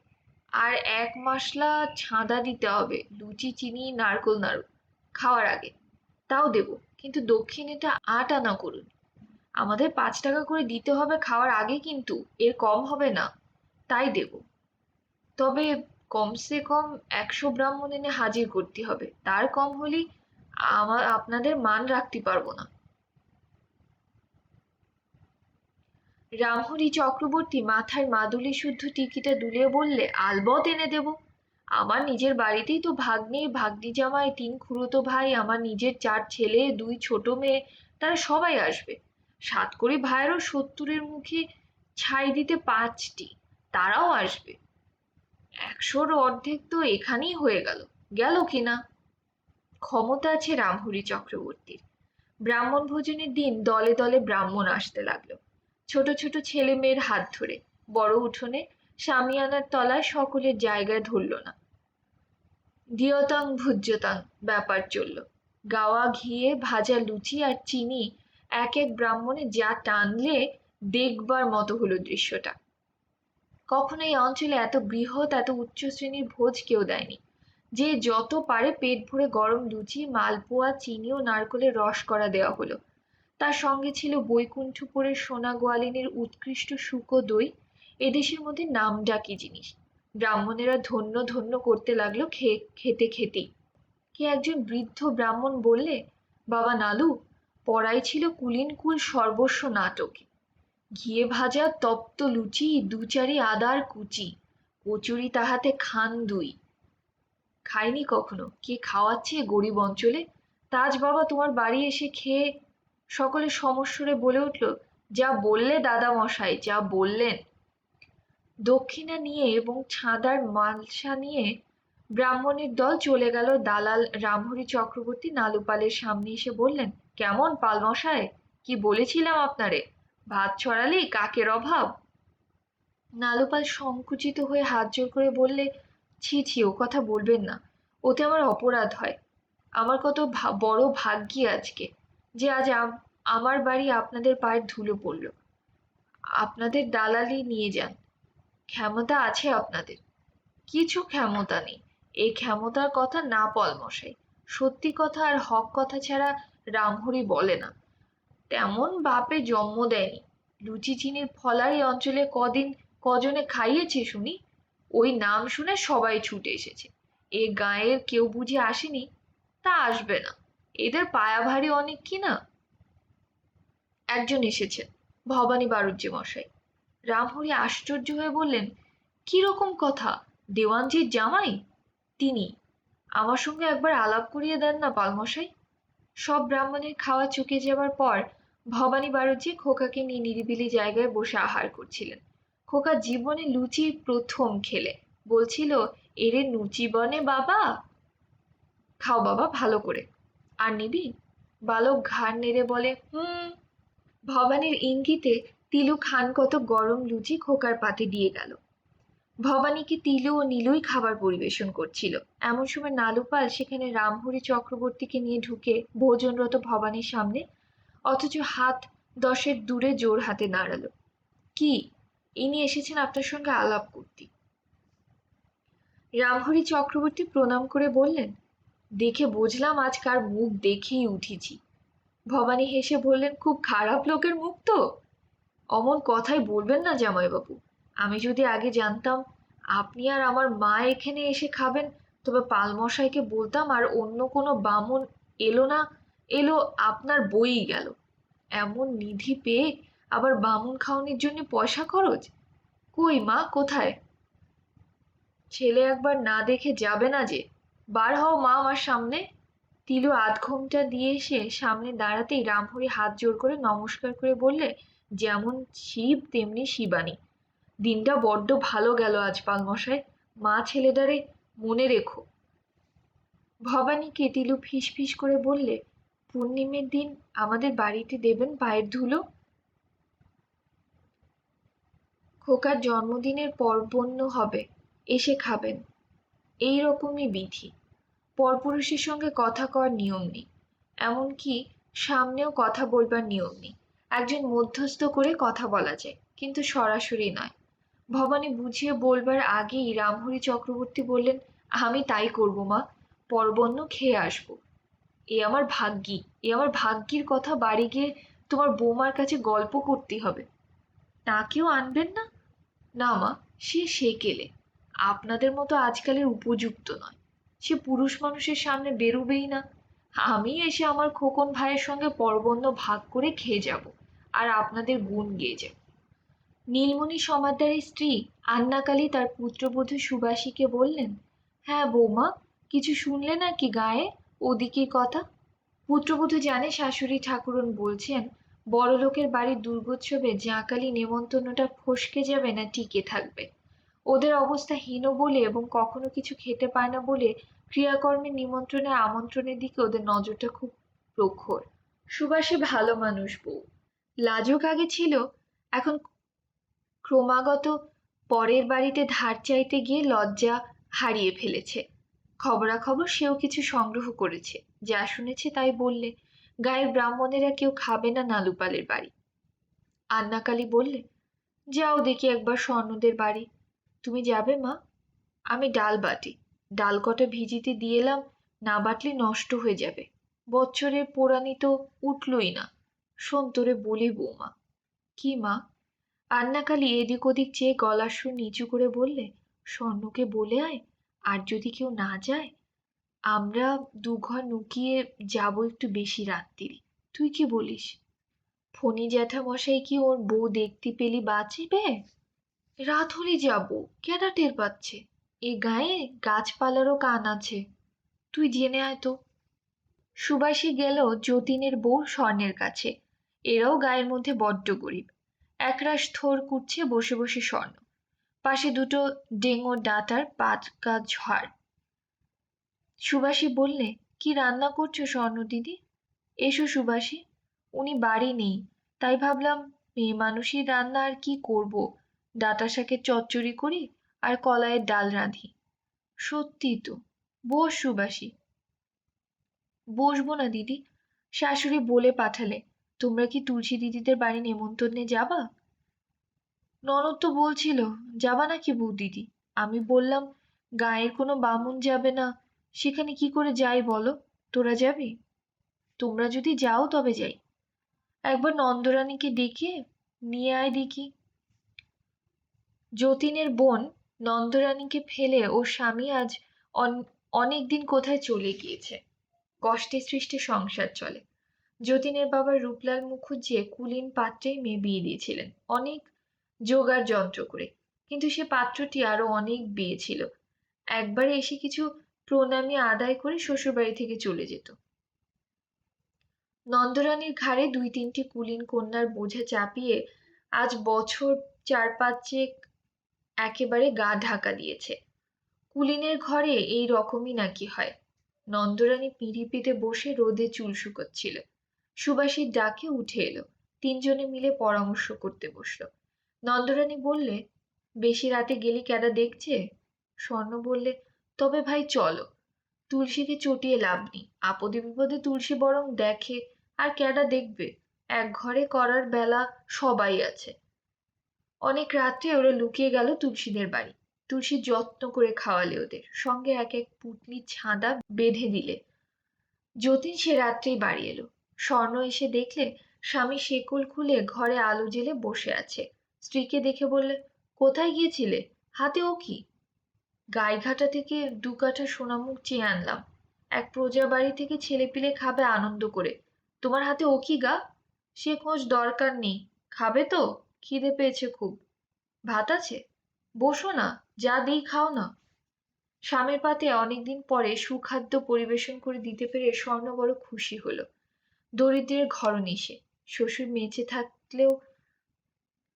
আর 1 মাসলা ছাঁদা দিতে হবে, লুচি চিনি নারকোল নাড়ু খাওয়ার আগে, তাও দেব, কিন্তু দক্ষিণেটা 8 আনা করুন। আমাদের 5 টাকা করে দিতে হবে খাওয়ার আগে, কিন্তু এর কম হবে না, তাই দেব। তবে কমসে কম 100 ব্রাহ্মণ এনে হাজির করতে হবে, তার কম হলেই আপনাদের মান রাখতে পারবো না। রামহরি চক্রবর্তী মাথার মাদুলি শুদ্ধ টিকিটা দুলিয়ে বললে, আলবত এনে দেব। আমার নিজের বাড়িতেই তো ভাগ্নে, ভাগ্নি জামাই, 3 খুড়তো ভাই, আমার নিজের 4 ছেলে, 2 ছোট মেয়ে, তারা সবাই আসবে। সাতকড়ি ভাইয়েরও 70-এর মুখে ছাই দিতে 5টি, তারাও আসবে। 100-র অর্ধেক তো এখানেই হয়ে গেল, গেল কিনা। ক্ষমতা আছে রামহরি চক্রবর্তীর। ব্রাহ্মণ ভোজনের দিন দলে দলে ব্রাহ্মণ আসতে লাগলো, ছোট ছোট ছেলে মেয়ের হাত ধরে। বড় উঠোনে শামিয়ানার তলায় সকলের জায়গায় ধরল না। দিয়তাং ভুজ্যতাং ব্যাপার চলল। গাওয়া ঘিয়ে ভাজা লুচি আর চিনি এক এক ব্রাহ্মণে যা টানলে দেখবার মতো হলো দৃশ্যটা। কখনো এই অঞ্চলে এত বৃহৎ, এত উচ্চ শ্রেণীর ভোজ কেউ দেয়নি। যে যত পারে পেট ভরে গরম লুচি, মালপোয়া, চিনি ও নারকোলের রস করা দেওয়া হলো। তার সঙ্গে ছিল বৈকুণ্ঠপুরের সোনা গোয়ালিনীর উৎকৃষ্ট শুকো দই, এদেশের মধ্যে নামডাকি জিনিস। ব্রাহ্মণেরা ধন্য ধন্য করতে লাগলো খেতে খেতেই। কে একজন বৃদ্ধ ব্রাহ্মণ বললে, বাবা নালু, পড়াই ছিল কুলীন কুল সর্বস্ব নাটকে। ঘিয়ে ভাজা তপ্ত লুচি, দুচারি আদার কুচি, কচুরি তাহাতে খান দুই। খাইনি কখনো, কে খাওয়াচ্ছে গরিব অঞ্চলে? তাজ বাবা তোমার বাড়ি এসে খেয়ে সকলে সমস্বরে বলে উঠল, যা বললে দাদা মশাই, যা বললেন। দক্ষিণা নিয়ে এবং ছাদার মালসা নিয়ে ব্রাহ্মণের দল চলে গেল। দালাল রামহরি চক্রবর্তী নালুপালের সামনে এসে বললেন, কেমন পালমশায়, কি বলেছিলাম আপনারে, ভাত ছড়ালি কাকের অভাব? নালুপাল সংকুচিত হয়ে হাত জোর করে বললে, ছি ছি, ও কথা বলবেন না, ওতে আমার অপরাধ হয়। আমার কত বড় ভাগ্যি আজকে, যে আজ আমার বাড়ি আপনাদের পায়ের ধুলো পড়ল। আপনাদের দালালি নিয়ে যান, ক্ষমতা আছে আপনাদের। কিছু ক্ষমতা নেই, এই ক্ষমতার কথা না পলমশাই। সত্যি কথা আর হক কথা ছাড়া রামহরি বলে না। তেমন বাপে জন্ম দেয়নি। লুচি চিনির ফলার এই অঞ্চলে কজনে খাইয়েছে শুনি? ওই নাম শুনে সবাই ছুটে এসেছে। এ গাঁয়ের কেউ বুঝে আসেনি? তা আসবে না, এদের পায়া ভারী অনেক কি না। একজন এসেছেন, ভবানী বাড়ুজ্যে মশাই। রামহরি আশ্চর্য হয়ে বললেন, কি রকম কথা, দেওয়ানজির জামাই? তিনি? আমার সঙ্গে একবার আলাপ করিয়ে দেন না পালমশাই। সব ব্রাহ্মণের খাওয়া চুকে যাবার পর ভবানী বাড়ুজ্যে খোকাকে নিয়ে নিরিবিলি জায়গায় বসে আহার করছিলেন। খোকা জীবনে লুচি প্রথম খেলে বলছিল, এরে লুচি বনে বাবা। খাও বাবা ভালো করে, আর নিবি? বালক ঘাড় নেড়ে বলে, ভবানীর ইঙ্গিতে তিলু খান কত গরম লুচি খোকার পাতে দিয়ে গেল। ভবানীকে তিলু ও নীলুই খাবার পরিবেশন করছিল। এমন সময় নালুপাল সেখানে রামহরি চক্রবর্তীকে নিয়ে ঢুকে ভোজনরত ভবানীর সামনে, অথচ হাত 10 দূরে জোর হাতে দাঁড়ালো। কি, ইনি এসেছেন আপনার সঙ্গে আলাপ করতে। রামহরি চক্রবর্তী প্রণাম করে বললেন, দেখে বুঝলাম আজ কার মুখ দেখেই উঠেছি। ভবানী হেসে বললেন, খুব খারাপ লোকের মুখ তো। অমন কথাই বলবেন না জামাইবাবু। আমি যদি আগে জানতাম আপনি আর আমার মা এখানে এসে খাবেন, তবে পালমশাইকে বলতাম আর অন্য কোনো বামুন এলো না এলো আপনার বই গেল। এমন নিধি পেয়ে আবার বামুন খাওয়ানোর জন্য পয়সা খরচ। কই মা, কোথায়? ছেলে একবার না দেখে যাবে না যে। বার হও মা আমার সামনে। তিলু আধ ঘোমটা দিয়ে এসে সামনে দাঁড়াতেই রামহরি হাত জোর করে নমস্কার করে বললে, যেমন শিব তেমনি শিবানী। দিনটা বড্ড ভালো গেল আজ পালমশাই, মা ছেলেটারে মনে রেখো। ভবানীকে তিলু ফিস ফিস করে বললে, পূর্ণিমের দিন আমাদের বাড়িতে দেবেন পায়ের ধুলো। খোকার জন্মদিনের পর্বণ্য হবে, এসে খাবেন। এই রকমই বিধি। পরপুরুষের সঙ্গে কথা কওয়ার নিয়ম নেই, এমনকি সামনেও কথা বলবার নিয়ম নেই। একজন মধ্যস্থ করে কথা বলা যায়, কিন্তু সরাসরি নয়। ভবানী বুঝিয়ে বলবার আগেই রামহরি চক্রবর্তী বললেন, আমি তাই করব মা, পরবন্ন খেয়ে আসব। এ আমার ভাগ্যির কথা বাড়ি গিয়ে তোমার বৌমার কাছে গল্প করতে হবে। তাকেও আনবেন না? না মা, সে সেকেলে, আপনাদের মতো আজকালের উপযুক্ত নয়। সে পুরুষ মানুষের সামনে বেরোবেই না। আমি এসে আমার খোকন ভাইয়ের সঙ্গে পরবন্ন ভাগ করে খেয়ে যাব, আর আপনাদের গুণ গেয়ে যাব। নীলমণি সমাদ্দারের স্ত্রী আন্নাকালী তার পুত্রবধূ সুবাসীকে বললেন, হ্যাঁ বৌমা, কিছু শুনলে নাকি গায়ে ওদিকের কথা? পুত্রবধূ জানে শাশুড়ি ঠাকুরন বলছেন, বড়লোকের বাড়ির দুর্গোৎসবে জাঁকালি নেমন্তন্নটা ফসকে যাবে না টিকে থাকবে। ওদের অবস্থা হীন বলে এবং কখনো কিছু খেতে পায় না বলে ক্রিয়াকর্মের নিমন্ত্রণে আমন্ত্রণের দিকে ওদের নজরটা খুব প্রখর। সুবাসী ভালো মানুষ বউ, লাজুক আগে ছিল, এখন ক্রমাগত পরের বাড়িতে ধার চাইতে গিয়ে লজ্জা হারিয়ে ফেলেছে। খবরাখবর সেও কিছু সংগ্রহ করেছে, যা শুনেছে তাই বললে। গায়ের ব্রাহ্মণেরা কেউ খাবে না নালুপালের বাড়ি। আন্নাকালী বললে, যাও দেখি একবার স্বর্ণদের বাড়ি। তুমি যাবে মা? আমি ডাল বাটি, ডাল কটা ভিজিতে দিয়ে এলাম, না বাটলে নষ্ট হয়ে যাবে। বছরের পোড়ানি তো উঠলই না। শোন তোরে বলি বৌমা। কি মা? আন্নাকালী এদিক ওদিক চেয়ে গলার সুর নিচু করে বললে, স্বর্ণকে বলে আয়, আর যদি কেউ না যায়। আমরা দুঘর নুকিয়ে যাবো একটু বেশি রাত্তিরে। তুই কি বলিস? ফণি জ্যাঠামশাই কি ওর বউ দেখতে পেলি বাঁচিবে? রাত হলে যাব, কেডা টের পাচ্ছে? এ গায়ে গাছপালারও কান আছে। তুই জেনে আয় তো। সুবাসী গেল যতীনের বউ স্বর্ণের কাছে। এরাও গায়ের মধ্যে বড্ড গরিব। একরাশ থোর কুটছে বসে বসে স্বর্ণ। পাশে দুটো ডেঙো ডাঁটার পাতকা ঝাড়। সুবাসী বললে, কি রান্না করছো স্বর্ণ দিদি? এসো সুবাসী। উনি বাড়ি নেই, তাই ভাবলাম মেয়ে মানুষই রান্না আর কি করব, ডাঁটা শাকের চচ্চড়ি করি আর কলাইয়ের ডাল রাঁধি। সত্যি তো। বস সুবাসী। বসবো না দিদি, শাশুড়ি বলে পাঠালে। তোমরা কি তুলসী দিদিদের বাড়ি নেমন্তন্নে যাবা? ননদ তো বলছিল যাবা নাকি বৌদিদি। আমি বললাম গায়ের কোনো বামুন যাবে না, সেখানে কি করে যাই বলো? তোরা যাবি? তোমরা যদি যাও তবে যাই। একবার নন্দরানীকে ডেকে নিয়ে আয় দেখি। যতীনের বোন নন্দরানীকে ফেলে ওর স্বামী আজ অনেক দিন কোথায় চলে গিয়েছে। কষ্টে সৃষ্টে সংসার চলে। যতীনের বাবা রূপলাল মুখুজ্জে কুলীন পাত্রেই মেয়ে বিয়ে দিয়েছিলেন, অনেক জোগাড় যন্ত্র করে। কিন্তু সে পাত্রটি আরো অনেক বিয়ে ছিল। একবারে এসে কিছু প্রণামী আদায় করে শ্বশুরবাড়ি থেকে চলে যেত। নন্দরানীর ঘাড়ে দুই তিনটি কুলীন কন্যার বোঝা চাপিয়ে আজ বছর চার পাঁচেক একেবারে গা ঢাকা দিয়েছে। কুলীনের ঘরে এই রকমই নাকি হয়। নন্দরানী পিঁড়ি পেতে বসে রোদে চুল শুকোচ্ছিল। সুবাসীর ডাকে উঠে এলো। তিনজনে মিলে পরামর্শ করতে বসলো। নন্দরানী বললে, বেশি রাতে গেলি ক্যাডা দেখছে? স্বর্ণ বললে, তবে ভাই চলো। তুলসীকে চটিয়ে লাভ নেই, আপদে বিপদে তুলসী বরং দেখে, আর ক্যাডা দেখবে? এক ঘরে করার বেলা সবাই আছে। অনেক রাত্রে ওরা লুকিয়ে গেল তুলসীদের বাড়ি। তুলসী যত্ন করে খাওয়ালে ওদের, সঙ্গে এক এক পুঁটলি ছাঁদা বেঁধে দিলে। যতীন সে রাত্রেই বাড়ি এলো। স্বর্ণ এসে দেখলে স্বামী শেকল খুলে ঘরে আলো জ্বেলে বসে আছে। স্ত্রীকে দেখে বললে, কোথায় গিয়েছিলে? হাতে ও কি? গাইঘাটা থেকে 2 কাঠা সোনামুখ চেয়ে আনলাম। এক প্রজা বাড়ি থেকে ছেলেপিলে খাবে আনন্দ করে। তোমার হাতে ও কি গা? সে খোঁজ দরকার নেই। খাবে তো? খিদে পেয়েছে খুব। ভাত আছে? বসো না, যা দিই খাও না। স্বামীর পাতে অনেকদিন পরে সুখাদ্য পরিবেশন করে দিতে পেরে স্বর্ণ বড় খুশি হলো। দরিদ্রের ঘরণী সে। শ্বশুর বেঁচে থাকলেও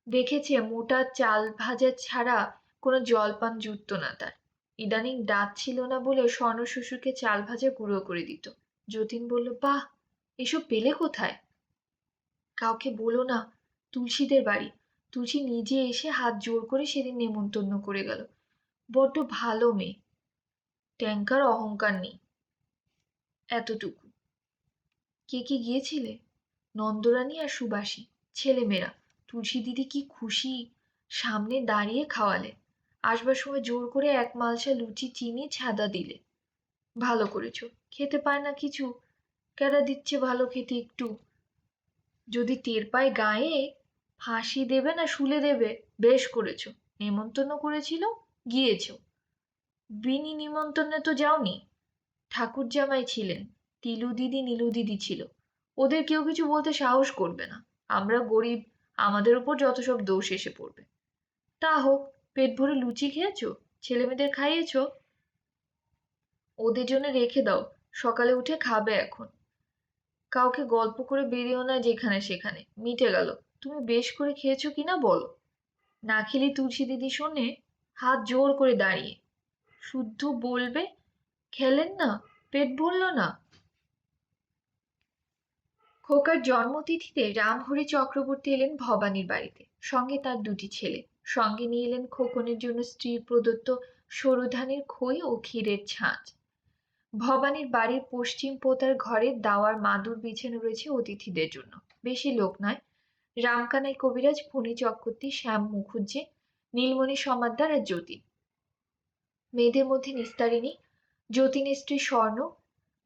দেখেছে মোটা চাল ভাজা ছাড়া কোনো জলপান জুটত না তার। ইদানিং দাঁত ছিল না বলে স্বর্ণ শ্বশুরকে চাল ভাজা গুঁড়ো করে দিত। যতীন বলল, বাহ, এসব পেলে কোথায়? কাউকে বলো না, তুলসীদের বাড়ি। তুলসী নিজে এসে হাত জোর করে সেদিন নেমন্তন্ন করে গেল। বড্ড ভালো মেয়ে, ট্যাঙ্কার অহংকার নেই। এতটুকু। কে কে গিয়েছিলে? নন্দরানী আর সুবাসী, ছেলেমেয়েরা। তুলসী দিদি কি খুশি, সামনে দাঁড়িয়ে খাওয়ালে। আসবার সময় জোর করে 1 মালসা লুচি চিনি ছাদা দিলে। ভালো করেছো, খেতে পায় না কিছু, কেডা দিচ্ছে ভালো খেতে একটু? যদি টের পায় গায়ে, ফাঁসি দেবে না শুলে দেবে। বেশ করেছো, নেমন্তন্ন করেছিল, গিয়েছো। বিনি নিমন্ত্রণে তো যাওনি। ঠাকুর জামাই ছিলেন, তিলু দিদি নীলু দিদি ছিল। ওদের কেউ কিছু বলতে সাহস করবে না। আমরা গরিব, আমাদের উপর যত সব দোষ এসে পড়বে। তা হোক, পেট ভরে লুচি খেয়েছো, ছেলেমেয়েদের খাইয়েছো। ওদের জন্য রেখে দাও, সকালে উঠে খাবে এখন। কাউকে গল্প করে বেরিয়েও না যেখানে সেখানে, মিটে গেল। তুমি বেশ করে খেয়েছো কিনা বলো। না খেলে তুলসী দিদি শোনে। হাত জোর করে দাঁড়িয়ে শুদ্ধ বলবে, খেলেন না, পেট ভরল না। খোকার জন্মতিথিতে রামহরি চক্রবর্তী এলেন ভবানীর বাড়িতে, সঙ্গে তার 2টি ছেলে। সঙ্গে নিয়ে এলেন খোকনের জন্য স্ত্রীর প্রদত্ত সরু ধানের খই ও ক্ষীরের ছাঁচ। ভবানীর বাড়ির পশ্চিম পোতার ঘরের দাওয়ার মাদুর বিছানো রয়েছে অতিথিদের জন্য। বেশি লোক নয়, রামকানাই কবিরাজ, ফণী চক্রবর্তী, শ্যাম মুখুজ্জে, নীলমণি সমাদ্দার আর যতীন। মেয়েদের মধ্যে নিস্তারিণী, যতীনের স্ত্রী স্বর্ণ,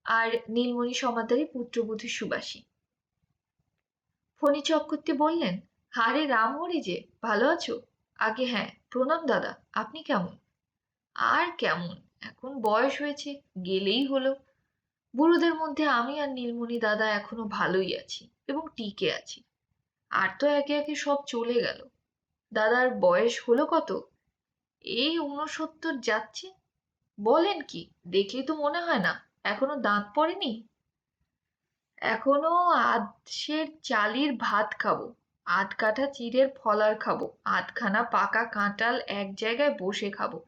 আর নীলমণি সমাদ্দারের পুত্রবধূ সুবাসী। ফণী চক্রবর্তী বললেন, হারে রামহরি যে, ভালো আছো? আগে হ্যাঁ, প্রণাম দাদা, আপনি কেমন? আর কেমন, এখন বয়স হয়েছে, গেলেই হলো। বুড়োদের মধ্যে আমি আর নীলমণি দাদা এখনো ভালোই আছি এবং টিকে আছি। আর তো একে একে সব চলে গেল। দাদার বয়স হলো কত? এই 69 যাচ্ছে। বলেন কি? দেখলে তো মনে হয় না এখনো দাঁত পড়েনি। এখনো আধসের চালির ভাত খাবো, আধ কাঠা চিড়ের ফলার খাবো, আধখানা পাকা কাঁঠাল এক জায়গায় বসে খাবো,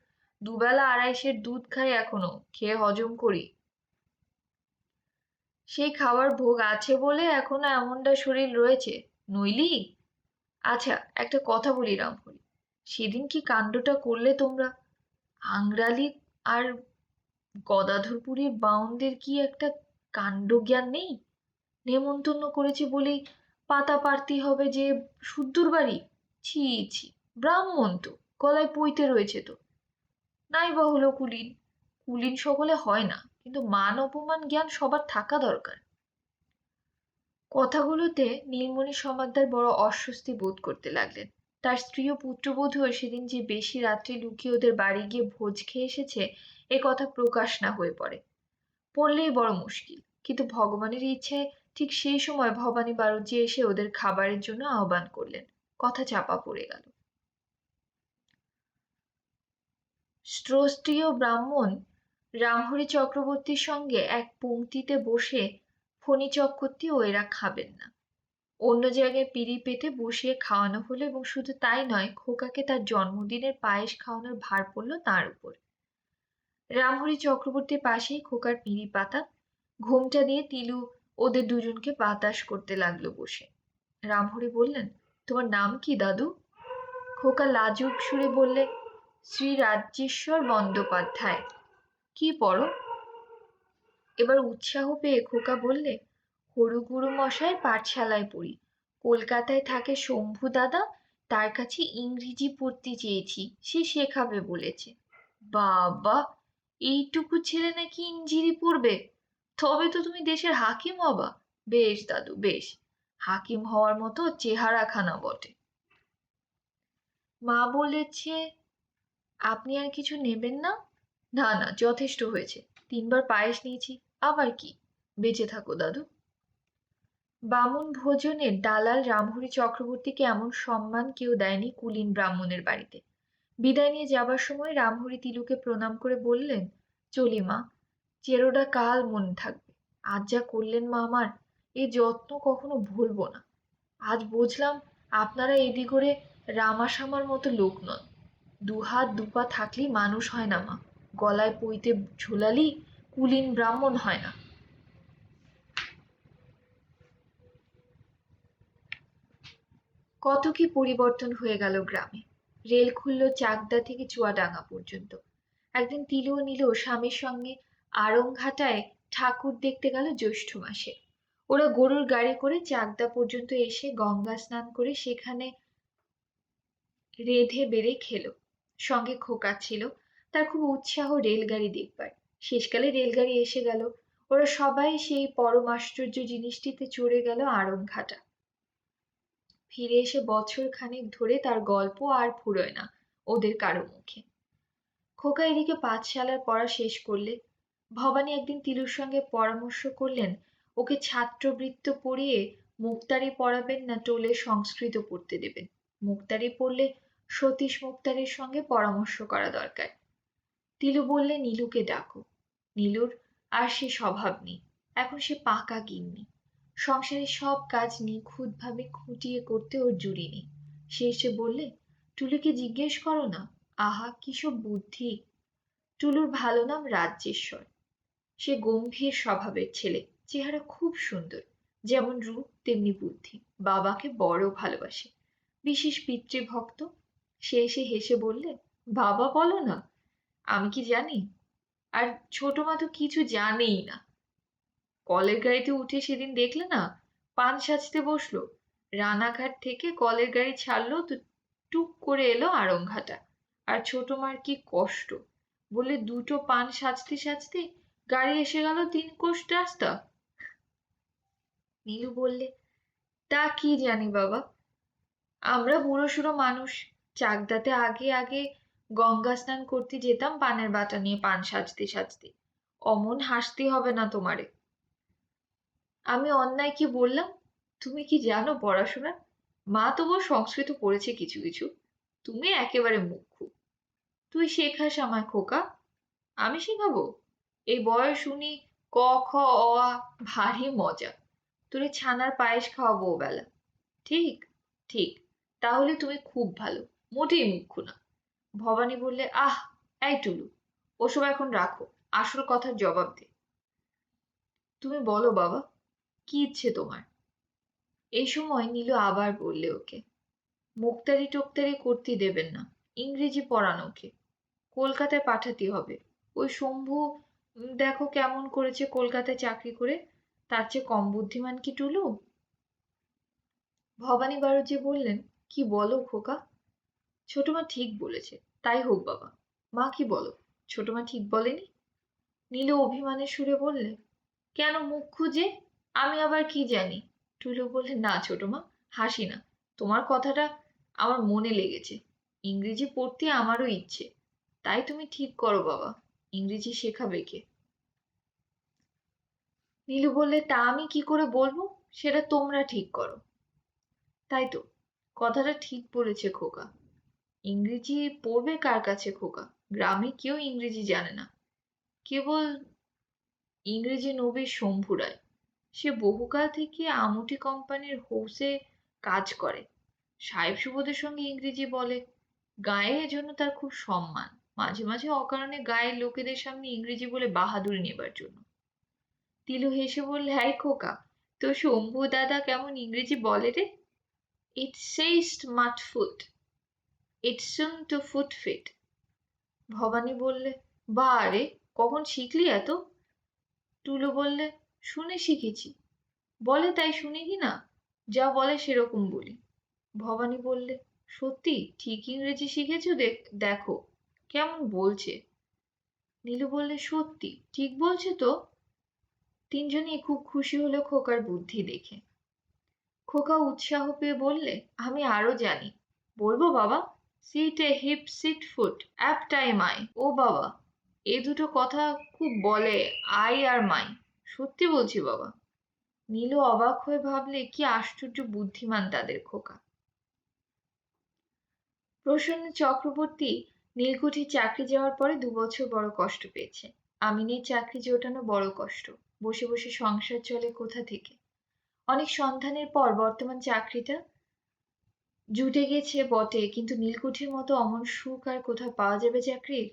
দুবেলা আড়াইশের দুধ খাই এখনো, খেয়ে হজম করি। সেই খাওয়ার ভোগ আছে বলে এখনো এমনটা শরীর রয়েছে, নইলি। আচ্ছা, একটা কথা বলি রামহরি, সেদিন কি কাণ্ডটা করলে তোমরা? আংরালি আর গদাধরপুরীর বাউনদের কি একটা কাণ্ডজ্ঞান নেই? নেমন্তন্ন করেছে বলেই পাতা পারতি হবে যে শুদ্ধর বাড়ি। ছি ছি, ব্রাহ্মণ তো, গলায় পইতে রয়েছে তো। নাই বা হলো কুলীন, কুলীন সকলে হয় না, কিন্তু মান অপমান জ্ঞান সবার থাকা দরকার। কথাগুলোতে নীলমণি সমাদ্দার বড় অস্বস্তি বোধ করতে লাগলেন। তার স্ত্রী ও পুত্রবধূও সেদিন যে বেশি রাত্রে লুকিয়ে ওদের বাড়ি গিয়ে ভোজ খেয়ে এসেছে, এ কথা প্রকাশ না হয়ে পড়লেই বড় মুশকিল। কিন্তু ভগবানের ইচ্ছায় ঠিক সেই সময় ভবানী বাড়ুজ্যে এসে ওদের খাবারের জন্য আহ্বান করলেন। কথা চাপা পড়ে গেল। স্ত্রস্ত্রীয় ব্রাহ্মণ রামহরি চক্রবর্তীর সঙ্গে এক পংক্তিতে বসে ফণি চক্রবর্তী ও এরা খাবেন না। অন্য জায়গায় পিঁড়ি পেতে বসিয়ে খাওয়ানো হলো এবং শুধু তাই নয়, খোকাকে তার জন্মদিনের পায়েস খাওয়ানোর ভার পড়ল তার উপর। রামহরি চক্রবর্তীর পাশেই খোকার পিঁড়ি পাতা, ঘোমটা দিয়ে তিলু ওদের দুজনকে বাতাস করতে লাগলো বসে। রামহরি বললেন, তোমার নাম কি দাদু? খোকা লাজুক সুরে বললে, শ্রী রাজ্যেশ্বর বন্দ্যোপাধ্যায়। কি পড়ো? এবার উৎসাহ পেয়ে খোকা বললে, হরুগুরু মশাই পাঠশালায় পড়ি। কলকাতায় থাকে শম্ভু দাদা, তার কাছে ইংরেজি পড়তে চেয়েছি, সে শেখাবে বলেছে। বাবা, এইটুকু ছেলে নাকি ইঞ্জিরি পড়বে? তবে তো তুমি দেশের হাকিম হবা। বেশ দাদু, বেশ। হাকিম হওয়ার মতো চেহারাখানা বটে। মা বলেছে আপনি আর কিছু নেবেন না? না না, যথেষ্ট হয়েছে। 3বার পায়েস নিয়েছি, আবার কি? বেঁচে থাকো দাদু। বামুন ভোজনের দালাল রামহরি চক্রবর্তীকে এমন সম্মান কেউ দেয়নি কুলীন ব্রাহ্মণের বাড়িতে। বিদায় নিয়ে যাবার সময় রামহরি তিলুকে প্রণাম করে বললেন, চলি মা, চেরোটা কাল মনে থাকবে। আজ যা করলেন মা আমার, এ যত্ন কখনো ভুলবো না। আজ বুঝলাম আপনারা এদি করে রামাসামার মতো লোক নন। দুহাত দুপা থাকলেই মানুষ হয় না মা, গলায় পইতে ঝোলালি কুলীন ব্রাহ্মণ হয় না। কত কি পরিবর্তন হয়ে গেল গ্রামে। রেল খুলল চাকদা থেকে চুয়াডাঙ্গা পর্যন্ত। একদিন তিলু ও নীলু স্বামীর সঙ্গে আড়ংঘাটায় ঠাকুর দেখতে গেল জ্যৈষ্ঠ মাসে। ওরা গরুর গাড়ি করে চাকদা পর্যন্ত এসে গঙ্গা স্নান করে সেখানে রেঁধে বেড়ে খেলো। সঙ্গে খোকা ছিল, তার খুব উৎসাহ রেলগাড়ি দেখবার। শেষকালে রেলগাড়ি এসে গেল। ওরা সবাই সেই পরম আশ্চর্য জিনিসটিতে চড়ে গেল আড়ংঘাটা। ফিরে এসে বছর খানেক ধরে তার গল্প আর ফুরোয় না ওদের কারো মুখে। খোকা এদিকে পাঠশালার পড়া শেষ করলে। ভবানী একদিন তিলুর সঙ্গে পরামর্শ করলেন, ওকে ছাত্রবৃত্ত পড়িয়ে মুক্তারি পড়াবেন না টোলে সংস্কৃত পড়তে দেবেন। মুক্তারি পড়লে সতীশ মুক্তারির সঙ্গে পরামর্শ করা দরকার। তিলু বললে, নীলুকে ডাকো। নীলুর আর সে স্বভাব নেই, এখন সে পাকা গিন্নি। সংসারের সব কাজ নিখুঁতভাবে খুঁটিয়ে করতে ওর জুড়ি নেই। সে এসে বললে, টুলুকে জিজ্ঞেস করো না। আহা, কি সব বুদ্ধি! টুলুর ভালো নাম রাজ্যেশ্বর। সে গম্ভীর স্বভাবের ছেলে, চেহারা খুব সুন্দর, যেমন রূপ তেমনি বুদ্ধি। বাবাকে বড় ভালোবাসে, বিশেষ পিতৃভক্ত। সে এসে হেসে বললে, বাবা বলো না, আমি কি জানি? আর ছোট মা তো কিছু জানেই না। কলের গাড়িতে উঠে সেদিন দেখলে না, পান সাজতে বসলো। রানাঘাট থেকে কলের গাড়ি ছাড়লো তো টুক করে এলো আড়ংঘাটা। আর ছোট মার কি কষ্ট! বলে দুটো পান সাজতে সাজতে গাড়ি এসে গেল 3 কোষ রাস্তা। নীলু বললে, তা কি জানি বাবা, আমরা বুড়ো সুড়ো মানুষ, চাকদাতে আগে আগে গঙ্গা স্নান করতে যেতাম পানের বাটা নিয়ে পান সাজতে সাজতে। অমন হাসতে হবে না তোমারে। আমি অন্যায় কি বললাম? তুমি কি জানো পড়াশোনা? মা তবুও সংস্কৃত পড়েছে কিছু কিছু। তুমি একেবারে মুখ্যু। তুই শেখাস আমায় খোকা। আমি শেখাবো? এই বয়স শুনি ক খ অ আ, ভারী মজা। তোরে ছানার পায়েস খাওয়াবো ওবেলা। ঠিক? ঠিক। তাহলে তুমি খুব ভালো। মোটেই মুখ্যু না। ভবানী বললে, আহ, এই টুলু, ওসব এখন রাখো। আসল কথার জবাব দে। তুমি বলো বাবা, কি ইচ্ছে তোমার? এই সময় নীলু আবার বললে ওকে, মুক্তারি টোক্তারি করতে দেবেন না। ইংরেজি পড়ান ওকে। কলকাতায় পাঠাতে হবে। ওই শম্ভু দেখো কেমন করেছে কলকাতায় চাকরি করে। তার চেয়ে কম বুদ্ধিমান কি টুলু? ভবানী বাড়ুজ্যে বললেন, কি বলো খোকা? ছোট মা ঠিক বলেছে। তাই হোক বাবা। মা কি বলো? ছোট মা ঠিক বলেনি? নীলু অভিমানের সুরে বললে, কেন মুখ খুঁজে? আমি আবার কি জানি? টুলু বললে, না ছোট মা, হাসি না। তোমার কথাটা আমার মনে লেগেছে। ইংরেজি পড়তে আমারও ইচ্ছে। তাই তুমি ঠিক করো বাবা, ইংরেজি শেখাবে কে? নীলু বললে, তা আমি কি করে বলবো? সেটা তোমরা ঠিক করো। তাই তো, কথাটা ঠিক বলেছে খোকা। ইংরেজি পড়বে কার কাছে খোকা? গ্রামে কেউ ইংরেজি জানে না। কেবল ইংরেজি নবীর শম্ভু রায়। সে বহুকাল থেকে আমুটি কোম্পানির হৌসে কাজ করে। সাহেব সুবোধের সঙ্গে ইংরেজি বলে। গায়ে এজন্য তার খুব সম্মান। মাঝে মাঝে অকারণে গায়ের লোকেদের সামনে ইংরেজি বলে বাহাদুরি নেবার জন্য। তিলু হেসে বললে, হ্যাঁ খোকা, তো শম্ভু দাদা কেমন ইংরেজি বলে রে? ইট সেইস্ট মাট ফুট, ইট সুন টু ফুট ফিট। ভবানী বললে, বা রে, কখন শিখলি এত? টুলু বললে, শুনে শিখেছি। বলে তাই শুনি কি না? যা বলে সেরকম বলি। ভবানী বললে, সত্যি ঠিক ইংরেজি শিখেছো? দেখো কেমন বলছে। নীলু বললে, সত্যি ঠিক বলছে তো। তিনজনই খুব খুশি হলো খোকার বুদ্ধি দেখে। খোকা উৎসাহ পেয়ে বললে, আমি আরো জানি। বলবো বাবা? সিট এ হিপ সিট ফুট অ্যাপ টাইম আই। ও বাবা, এ দুটো কথা খুব বলে, আই আর মাই। সত্যি বলছি বাবা। নীলু অবাক হয়ে ভাবলে, কি আশ্চর্য বুদ্ধিমান তাদের খোকা। প্রসন্ন চক্রবর্তী নীলকুঠির চাকরি যাওয়ার পরে 2 বছর বড় কষ্ট পেয়েছে। আমিনের চাকরি জোটানো বড় কষ্ট। বসে বসে সংসার চলে কোথা থেকে? অনেক সন্ধানের পর বর্তমান চাকরিটা জুটে গেছে বটে, কিন্তু নীলকুঠির মতো অমন সুখ আর কোথাও পাওয়া যাবে চাকরির?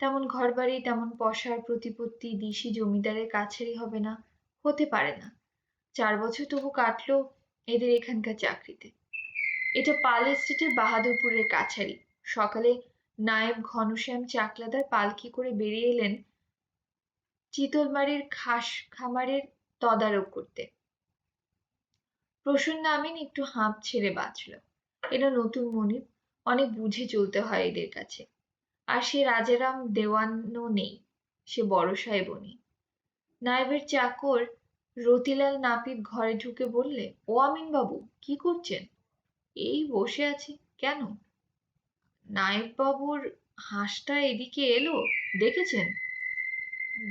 তেমন ঘরবাড়ি, তেমন পসার প্রতিপত্তি দিশি জমিদারের কাছেরই হবে না, হতে পারে না। 4 বছর তবু কাটলো এদের এখানকার চাকরিতে। এটা পাল এস্টেটের বাহাদুরপুরের কাছারি। সকালে নায়েব ঘনশ্যাম চাকলাদার পালকি করে বেরিয়ে এলেন চিতলমারির খামারের তদারক করতে। প্রসন্ন আমিন একটু হাঁপ ছেড়ে বাঁচল। এরা নতুন মনিব, অনেক বুঝে চলতে হয় এদের কাছে। আর সে রাজারাম দেওয়ানও নেই, সে বড় সাহেবও নেই। নায়েবের চাকর রতিলাল নাপিত ঘরে ঢুকে বললে, ও আমিন বাবু, কি করছেন? এই বসে আছি। কেন? নায়েব বাবুর হাঁসটা এদিকে এলো, দেখেছেন?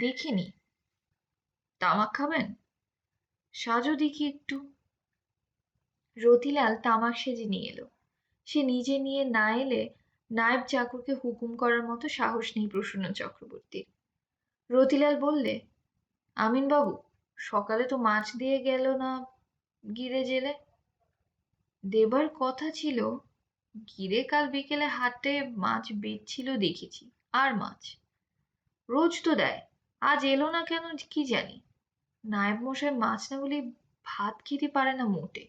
দেখিনি। তামাক খাবেন? সাজো দেখি একটু। রতিলাল তামাক সেজে নিয়ে এলো। সে নিজে নিয়ে না এলে নায়েব চাকরকে হুকুম করার মতো সাহস নেই প্রসন্ন চক্রবর্তীর। রতিলাল বললে, আমিন বাবু, সকালে তো মাছ দিয়ে গেল না গিরে জেলে? দেবার কথা ছিল। গিরে কাল বিকেলে হাটে মাছ বেচছিল দেখেছি। আর মাছ রোজ তো দেয়, আজ এলো না কেন কি জানি। নায়েব মশাই মাছ না হলে ভাত খেতে পারে না মোটে।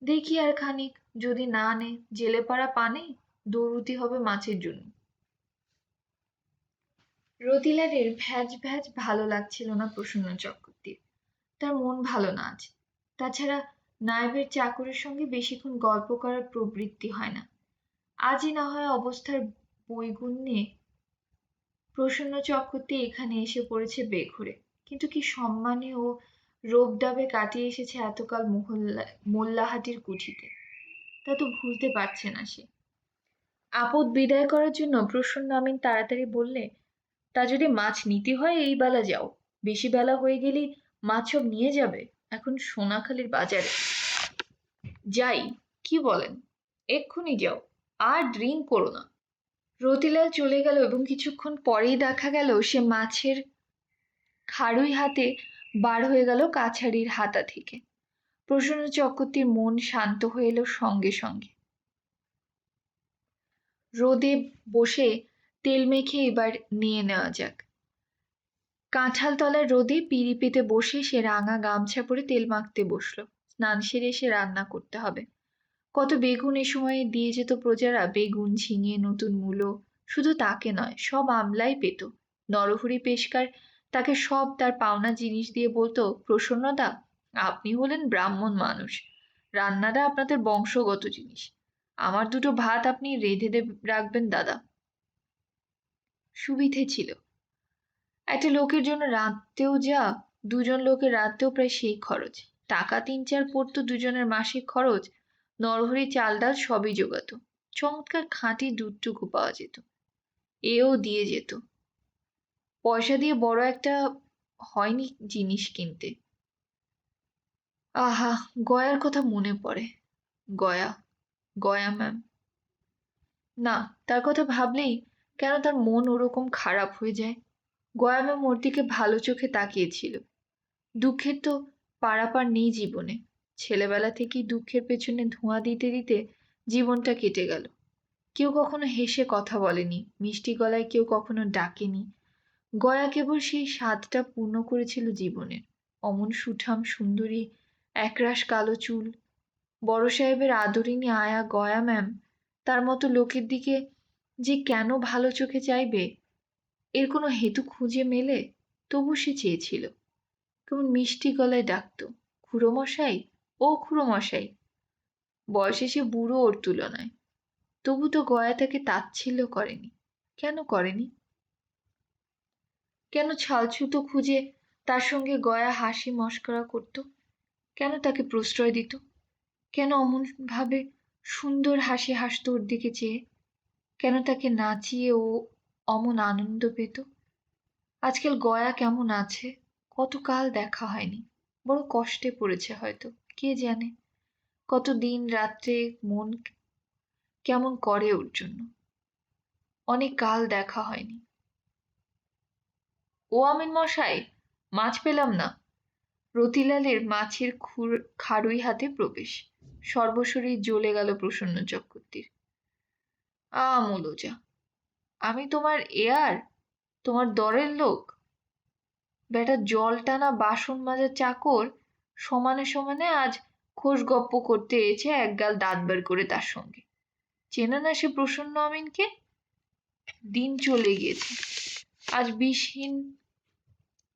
দেখি আর খানিক, যদি না আনে জেলে পাড়া পানে দৌড়ুতি হবে মাছের জন্য। রতিলালের ভ্যাজ ভ্যাজ ভালো লাগছিল না প্রসন্ন চক্রবর্তীর। তার মন ভালো না আজ। তাছাড়া নায়েবের চাকরের সঙ্গে বেশিক্ষণ গল্প করার প্রবৃত্তি হয় না। আজই না হয় অবস্থার বৈগুণ্যে প্রসন্ন চক্রবর্তী এখানে এসে পড়েছে বেঘরে, কিন্তু কি সম্মানে ও রোবডাবে কাটিয়ে এসেছে এতকাল মোল্লাহাটির কুঠিতে, তা তো ভুলতে পারছে না সে। আপদ বিদায় করার জন্য প্রসন্ন আমিন তাড়াতাড়ি বললে, তা যদি মাছ নিতে হয় এই বেলা যাও, বেশি বেলা হয়ে গেলেই মাছ সব নিয়ে যাবে এখন সোনাখালির বাজারে। যাই, কি বলেন? এক্ষুনি যাও, আর ড্রিঙ্ক করো না। রতিলাল চলে গেল এবং কিছুক্ষণ পরেই দেখা গেল সে মাছের খাড়ুই হাতে বার হয়ে গেল কাছারির হাতা থেকে। প্রসন্ন চক্রবর্তীর মন শান্ত হয়ে এলো সঙ্গে সঙ্গে। রোদে বসে তেল মেখে এবার নিয়ে নেওয়া যাক। কাঁঠাল তলার রোদে পিঁড়ি পেতে বসে সে রাঙা গামছা পরে তেল মাখতে বসলো। স্নান সেরে এসে রান্না করতে হবে। কত বেগুন এ সময়ে দিয়ে যেত প্রজারা, বেগুন, ঝিঙে, নতুন মূলো। শুধু তাকে নয়, সব আমলাই পেত। নরহরি পেশকার তাকে সব তার পাওনা জিনিস দিয়ে বলতো, প্রসন্নদা, আপনি হলেন ব্রাহ্মণ মানুষ, রান্নাটা আপনাদের বংশগত জিনিস, আমার দুটো ভাত আপনি রেঁধে রাখবেন দাদা। সুবিধে ছিল। একটা লোকের জন্য রাঁধতেও যা, দুজন লোকের রাঁধতেও প্রায় সেই খরচ। টাকা ৩-৪ পড়তো দুজনের মাসিক খরচ। নরহরি চাল ডাল সবই জোগাতো। চমৎকার খাঁটি দুধটুকু পাওয়া যেত, এও দিয়ে যেত। পয়সা দিয়ে বড় একটা হয়নি জিনিস কিনতে। আহা, গয়ার কথা মনে পড়ে। গয়া, গয়া ম্যাম। না, তার কথা ভাবলেই কেন তার মন ওরকম খারাপ হয়ে যায়। গয়া ম্যাম ওর দিকে ভালো চোখে তাকিয়েছিল। দুঃখের তো পারাপার নেই জীবনে। ছেলেবেলা থেকেই দুঃখের পেছনে ধোঁয়া দিতে দিতে জীবনটা কেটে গেল। কেউ কখনো হেসে কথা বলেনি, মিষ্টি গলায় কেউ কখনো ডাকেনি। গয়া কেবল সেই স্বাদটা পূর্ণ করেছিল জীবনের। অমন সুঠাম সুন্দরী, একরাশ কালো চুল, বড় সাহেবের আদরিনী আয়া গয়া ম্যাম তার মতো লোকের দিকে যে কেন ভালো চোখে চাইবে, এর কোনো হেতু খুঁজে মেলে? তবু সে চেয়েছিল। কেমন মিষ্টি গলায় ডাকতো, খুড়োমশাই, ও খুড়োমশাই। বয়সে সে বুড়ো ওর তুলনায়, তবু তো গয়া তাকে তাচ্ছিল্য করেনি। কেন করেনি? কেন ছালছুতো খুঁজে তার সঙ্গে গয়া হাসি মশকরা করত? কেন তাকে প্রশ্রয় দিত? কেন অমন ভাবে সুন্দর হাসি হাসত ওর দিকে চেয়ে? কেন তাকে নাচিয়ে ও অমন আনন্দ পেত? আজকাল গয়া কেমন আছে? কতকাল দেখা হয়নি। বড় কষ্টে পড়েছে হয়তো, কে জানে। কত দিন রাত্রে মন কেমন করে ওর জন্য। অনেক কাল দেখা হয়নি। ও আমিন মশাই, মাছ পেলাম না। রতিলালের মাছের খাড়ুই হাতে প্রবেশ। সর্বশরীর জ্বলে গেল প্রসন্ন চক্রবর্তীর। মূলজা, আমি তোমার এয়ার, তোমার দরের লোক? বেটা জল টানা বাসন মাজার চাকর সমানে সমানে আজ খোশ গপ্প করতে এসে একগাল দাঁত বের করে তার সঙ্গে। চেনে না সে প্রসন্ন আমিনকে? দিন চলে গিয়েছে। আজ বিষহীন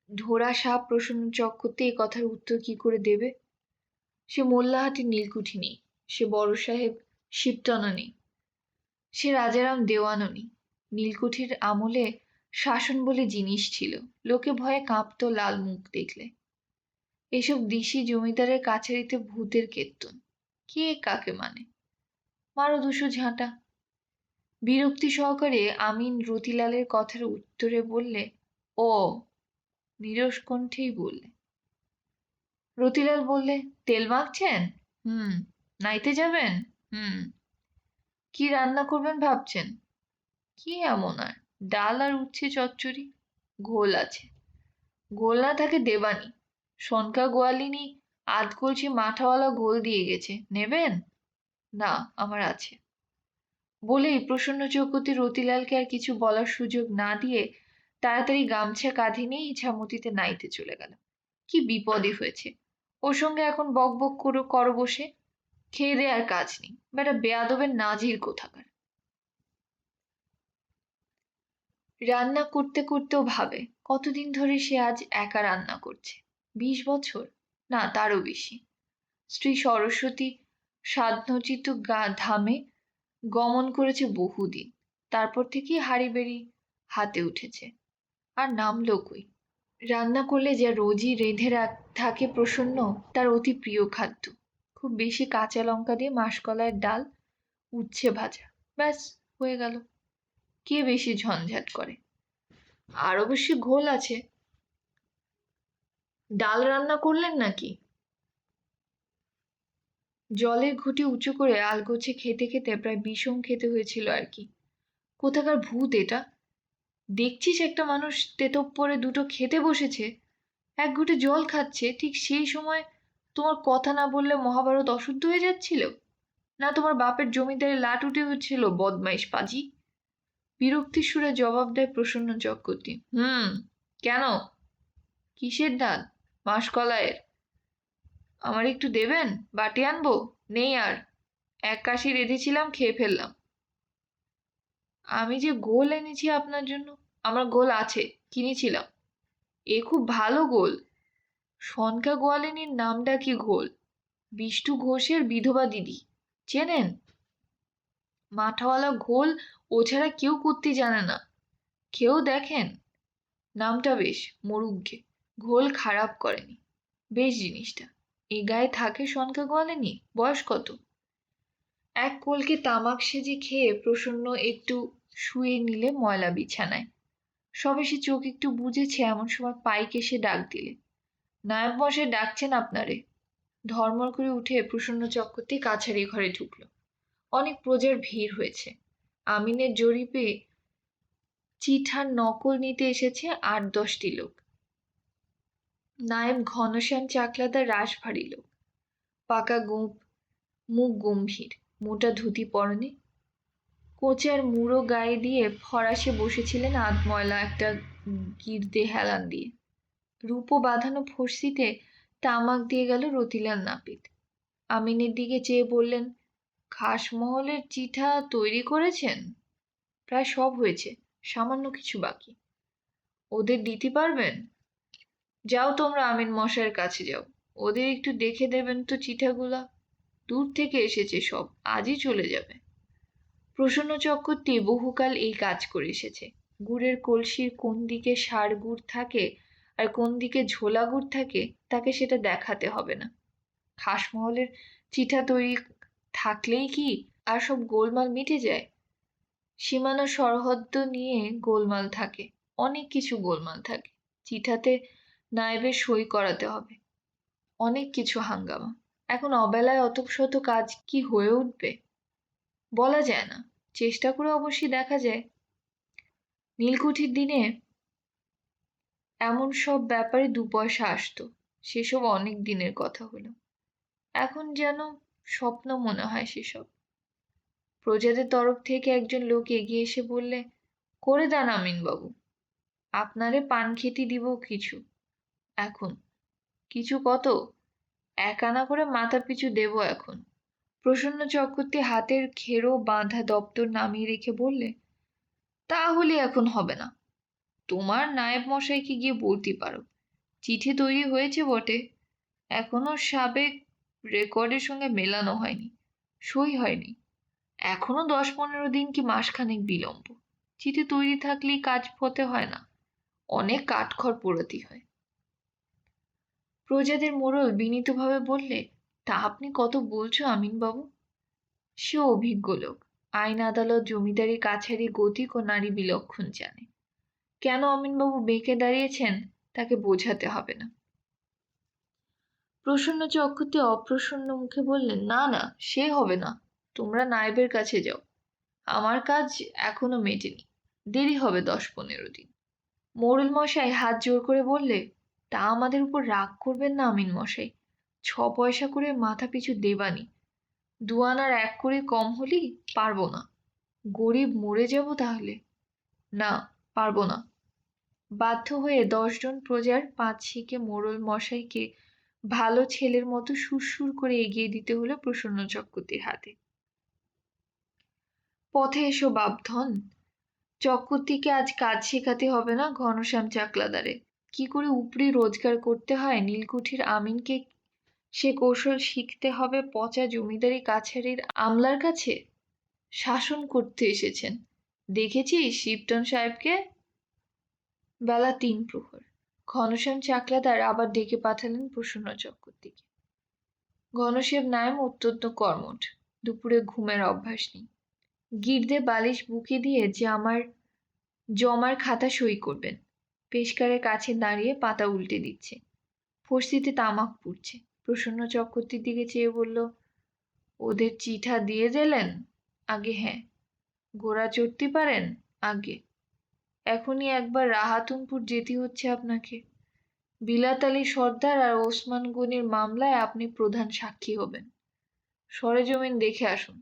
ধোড়া সাপ প্রসন্ন চক্রবর্তী এই কথার উত্তর কি করে দেবে? সে মোল্লাহাটির নীলকুঠি নেই, সে বড় সাহেব শিবটনা নেই, সে রাজারাম দেওয়ানও নেই। নীলকুঠির আমলে শাসন বলে জিনিস ছিল, লোকে ভয়ে কাঁপত লাল মুখ দেখলে। এসব দিশি জমিদারের কাছারিতে ভূতের কীর্তন। কে কাকে মানে? মারো ২০০ ঝাঁটা। বিরক্তি সহকারে আমিন রতিলালের কথার উত্তরে বললে, ও, নীরস কণ্ঠেই বললে। রতিলাল বললে, তেল মাখছেন? হুম। নাইতে যাবেন? হুম। কি রান্না করবেন ভাবছেন? কি এমন আর? ডাল আর উচ্ছে চচ্চড়ি। ঘোল আছে। ঘোল না থাকে দেবানি। সনকা গোয়ালিনী আধ কলসি মাঠাওয়ালা ঘোল দিয়ে গেছে, নেবেন? না, আমার আছে। বলেই প্রসন্ন চৌকতি রতিলালকে আর কিছু বলার সুযোগ না দিয়ে তাড়াতাড়ি গামছা কাঁধে নিয়ে ইছামতিতে নাইতে চলে গেল। কি বিপদই হয়েছে! ওর সঙ্গে এখন বক বক করো বসে। খেয়ে দে আর কাজ নেই, বেটা বেয়াদবের নাজির কোথাকার। রান্না করতে করতেও ভাবে, কতদিন ধরে সে আজ একা রান্না করছে। ২০ বছর? না, তারও বেশি। স্ত্রী সরস্বতী সাধ্যোচিত ধামে গমন করেছে বহুদিন। তারপর থেকেই হাঁড়ি-বেড়ি হাতে উঠেছে, আর নামলো কই। রান্না করলে যা রোজই রেঁধে থাকে প্রসন্ন, তার অতি প্রিয় খাদ্য। খুব বেশি কাঁচা লঙ্কা দিয়ে মাসকলাইয়ের ডাল, উচ্ছে ভাজা, ব্যাস। হয়ে গেল। কে বেশি ঝঞ্ঝাট করে? আর অবশ্যই ঘোল আছে। ডাল রান্না করলেন নাকি? জলের ঘুঁটি উঁচু করে আলগোছে খেতে খেতে প্রায় বিষম খেতে হয়েছিল আর কি। কোথাকার ভূত এটা! দেখছিস একটা মানুষ তেতপ পরে দুটো খেতে বসেছে, এক ঘুঁটে জল খাচ্ছে, ঠিক সেই সময় তোমার কথা না বললে মহাভারত অশুদ্ধ হয়ে যাচ্ছিল? না তোমার বাপের জমিদারি লাট উঠে হচ্ছিল, বদমাইশ পাজি? বিরক্তির সুরে জবাব দেয় প্রসন্ন চক্রবর্তী। কেন? কিসের ডাল? মাসকলাইয়ের। আমার একটু দেবেন? বাটি আনবো? নেই আর, এক কাশি রেঁধেছিলাম, খেয়ে ফেললাম। আমি যে গোল এনেছি আপনার জন্য। আমার গোল আছে, কিনেছিলাম। এ খুব ভালো গোল। সনকা গোয়ালিনীর নামটা কি ঘোল? বিষ্টু ঘোষের বিধবা দিদি, চেনেন? মাঠাওয়ালা ঘোল ও ছাড়া কেউ করতে জানে না। কেউ দেখেন? নামটা বেশ, মরুগ্গে। ঘোল খারাপ করেনি, বেশ জিনিসটা। এ গায়ে থাকে সনকা গোয়ালিনী? বয়স কত? এক কলকে তামাক সেজে খেয়ে প্রসন্ন একটু শুয়ে নিলে ময়লা বিছানায়। সবে সে চোখ একটু বুঝেছে এমন সময় পাইক এসে ডাক দিলে। নায়ব মশাই ডাকছেন আপনারে। ধর্মর করে উঠে প্রসন্ন চক্রবর্তী কাছারি ঘরে ঢুকল। অনেক প্রজার ভিড় হয়েছে। আমিনের জরিপে চিঠার নকল নিতে এসেছে ৮-১০টি লোক। নায়েব ঘনশ্যাম চাকলাদার রাশভারী লোক, পাকা গোঁফ, মুখ গম্ভীর, মোটা ধুতি পরনে, কোচার মুড়ো গায়ে দিয়ে ফরাসে বসেছিলেন আধময়লা একটা গির্দে হেলান দিয়ে। রূপো বাঁধানো ফর্সিতে তামাক দিয়ে গেল রতিলাল নাপিত। আমিনের দিকে চেয়ে বললেন, খাসমহলের চিঠা তৈরি করেছেন? প্রায় সব হয়েছে, সামান্য কিছু বাকি। ওদের দিতে পারবেন? যাও তোমরা আমিন মশাইয়ের কাছে যাও, ওদের একটু দেখে দেবেন তো চিঠাগুলা। দূর থেকে এসেছে সব, আজই চলে যাবে। প্রসন্ন চক্রবর্তী বহুকাল এই কাজ করে এসেছে। গুড়ের কলসির কোন দিকে ষাঁড় গুড় থাকে আর কোন দিকে ঝোলা গুড় থাকে তাকে সেটা দেখাতে হবে না। খাসমহলের চিঠা তৈরি থাকলেই কি আর সব গোলমাল মিটে যায়? সীমানা সরহদ্দ নিয়ে গোলমাল থাকে, অনেক কিছু গোলমাল থাকে। চিঠাতে নায়েবের সই করাতে হবে, অনেক কিছু হাঙ্গামা। এখন অবেলায় অত শত কাজ কি হয়ে উঠবে বলা যায় না, চেষ্টা করে অবশ্যই দেখা যায়। নীলকুঠির দিনে এমন সব ব্যাপারে ২ পয়সা আসতো, সেসব অনেক দিনের কথা হলো। এখন যেন স্বপ্ন মনে হয় সেসব। প্রজাদের তরফ থেকে একজন লোক এগিয়ে এসে বললে, করে দেন আমিনবাবু, আপনারে পান খেতে দিব কিছু। এখন কিছু কত? ১ আনা করে মাথা পিছু দেব এখন। প্রসন্ন চক্রবর্তী হাতের খেরো বাঁধা দপ্তর নামিয়ে রেখে বললে, তাহলে এখন হবে না। তোমার নায়েব মশাইকে গিয়ে বলতে পারো, চিঠি তৈরি হয়েছে বটে, এখনো সাবেক রেকর্ডের সঙ্গে মেলানো হয়নি, সই হয়নি। এখনো ১০-১৫ দিন কি মাসখানেক বিলম্ব। চিঠি তৈরি থাকলেই কাজ হতে হয় না, অনেক কাঠখড় পোড়াতে হয়। প্রজাদের মোড়ল বিনীতভাবে বললে, তা আপনি কত বলছো আমিনবাবু? সে অভিজ্ঞ লোক, আইন আদালত জমিদারি কাছারি গতিক ও নারী বিলক্ষণ জানে। কেন অমিনবাবু বেঁকে দাঁড়িয়েছেন তাকে বোঝাতে হবে না। প্রসন্ন চক্রবর্তী অপ্রসন্ন মুখে বললেন, না না, সে হবে না। তোমরা নায়েবের কাছে যাও, আমার কাজ এখনো মেটেনি, দেরি হবে ১০-১৫ দিন। মোড়ল মশাই হাত জোর করে বললে, তা আমাদের উপর রাগ করবেন না আমিন মশাই, ৬ পয়সা করে মাথা পিছু দেবানি। ২ আনার ১ করে কম হলেই পারবো না। গরিব মরে যাব তাহলে। না, পারবো না। বাধ্য হয়ে ১০ জন প্রজার ৫ শিকে মোড়ল মশাইকে ভালো ছেলের মতো সুরসুর করে এগিয়ে দিতে হলো প্রসন্ন চক্রবর্তীর হাতে। পথে এসো বাপধন, চক্রবর্তীকে আজ কাজ শেখাতে হবে না ঘনশ্যাম চাকলাদারে। কি করে উপরি রোজগার করতে হয় নীলকুঠির আমিনকে সে কৌশল শিখতে হবে পচা জমিদারি কাছারির আমলার কাছে। শাসন করতে এসেছেন, দেখেছিস শিবটন সাহেবকে? বেলা ৩ প্রহর। ঘনশ্যাম চাকলাদার আবার ডেকে পাঠালেন প্রসন্ন চক্রবর্তীকে। ঘনশ্যাম নায়েব অত্যন্ত কর্মঠ, দুপুরে ঘুমের অভ্যাস নেই। গির্দে বালিশ বুকে দিয়ে যে আমার জমার খাতা সই করবেন। পেশকারের কাছে দাঁড়িয়ে পাতা উল্টে দিচ্ছে। ফর্সিতে তামাক পুড়ছে। প্রসন্ন চক্রবর্তীর দিকে চেয়ে বলল, ওদের চিঠা দিয়ে দিলেন? আগে হ্যাঁ। ঘোড়া চড়তে পারেন? আগে। এখনই একবার রাহাতুনপুর যেতে হচ্ছে আপনাকে। বিলাত আলী সর্দার আর ওসমান গনির মামলায় আপনি প্রধান সাক্ষী হবেন। সরেজমিন দেখে আসুন।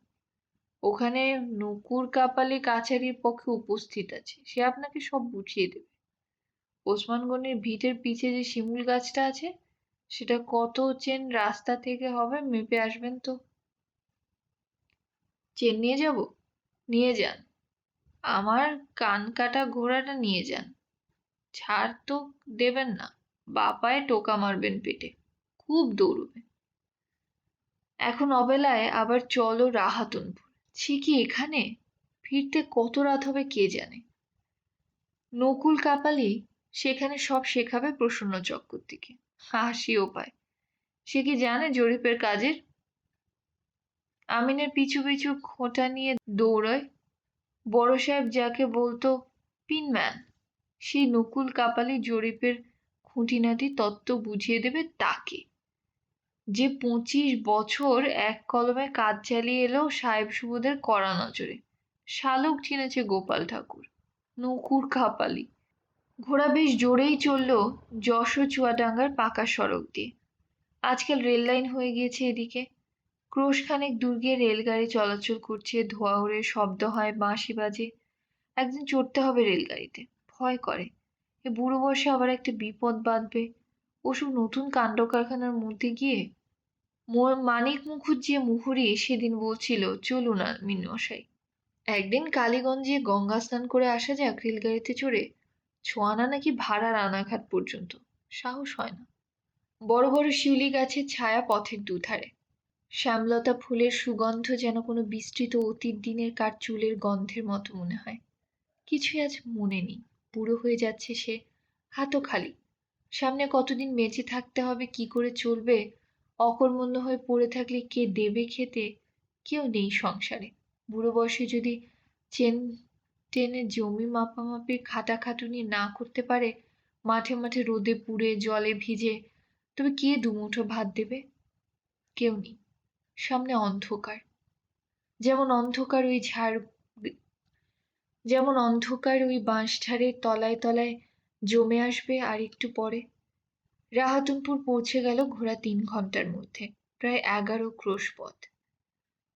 ওখানে নকুর কাপালি কাছারির পক্ষে উপস্থিত আছে, সে আপনাকে সব বুঝিয়ে দেবে। ওসমান গনির ভিটের পিছে যে শিমুল গাছটা আছে, সেটা কত চেন রাস্তা থেকে হবে মেপে আসবেন তো। চেন নিয়ে যাব? নিয়ে যান। আমার কান কাটা ঘোড়াটা নিয়ে যান। ছাড় তো দেবেন না। বাপায় টোকা মারবেন পেটে। খুব দৌড়বে। এখন অবেলায় আবার চলো রাহাতুনপুর। সে কি এখানে? ফিরতে কত রাত হবে কে জানে। নকুল কাপালি সেখানে সব শেখাবে প্রসন্ন চক্রবর্তীকে। হাসিও পায়। সে কি জানে জরিপের কাজের? আমিনের পিছু পিছু খোঁটা নিয়ে দৌড়য়। বড় সাহেব যাকে বলতো পিনম্যান, সেই নকুল কাপালি জরিপের খুঁটিনাটি তত্ত্ব বুঝিয়ে দেবে তাকে, যে 25 বছর এক কলমে কাজ চালিয়ে এলো সাহেব সুবোধের কড়া নজরে। শালুক চিনেছে গোপাল ঠাকুর। নকুর কাপালি। ঘোড়া বেশ জোরেই চলল যশোর চুয়াডাঙ্গার পাকা সড়ক দিয়ে। আজকাল রেল লাইন হয়ে গিয়েছে এদিকে। ক্রোশখানেক দূর গিয়ে রেলগাড়ি চলাচল করছে, ধোঁয়া ওড়ে, শব্দ হয়, বাঁশি বাজে। একদিন চড়তে হবে রেলগাড়িতে। ভয় করে, এ বুড়ো বয়সে আবার একটা বিপদ বাঁধবে। ওসব নতুন কাণ্ড কারখানার মধ্যে গিয়ে মানিক মুখুজ্জি মুহুরী সেদিন বলছিল, চলুন আমিন মশাই, একদিন কালীগঞ্জে গঙ্গা স্নান করে আসা যাক রেলগাড়িতে চড়ে। ছোয়ানা নাকি ভাড়া রানাঘাট পর্যন্ত। সাহস হয় না। বড় বড় শিউলি গাছের ছায়া পথের দুধারে। শ্যামলতা ফুলের সুগন্ধ যেন কোনো বিস্তৃত অতীত দিনের কার চুলের গন্ধের মতো মনে হয়। কিছুই আজ মনে নেই। বুড়ো হয়ে যাচ্ছে সে, হাতও খালি। সামনে কতদিন বেঁচে থাকতে হবে, কি করে চলবে, অকর্মণ্য হয়ে পড়ে থাকলে কে দেবে খেতে, কেউ নেই সংসারে। বুড়ো বয়সে যদি চেন টেনে জমি মাপামাপির খাটাখাটুনি না করতে পারে, মাঠে মাঠে রোদে পুড়ে জলে ভিজে, তবে কে দুমুঠো ভাত দেবে? কেউ নেই। সামনে অন্ধকার। যেমন অন্ধকার ওই যেমন অন্ধকার ওই বাঁশঝাড়ের তলায় তলায় জমে আসবে আর একটু পরে। রাহাতুনপুর পৌঁছে গেল ঘোড়া 3 ঘন্টার মধ্যে। প্রায় 11 ক্রোশ পথ।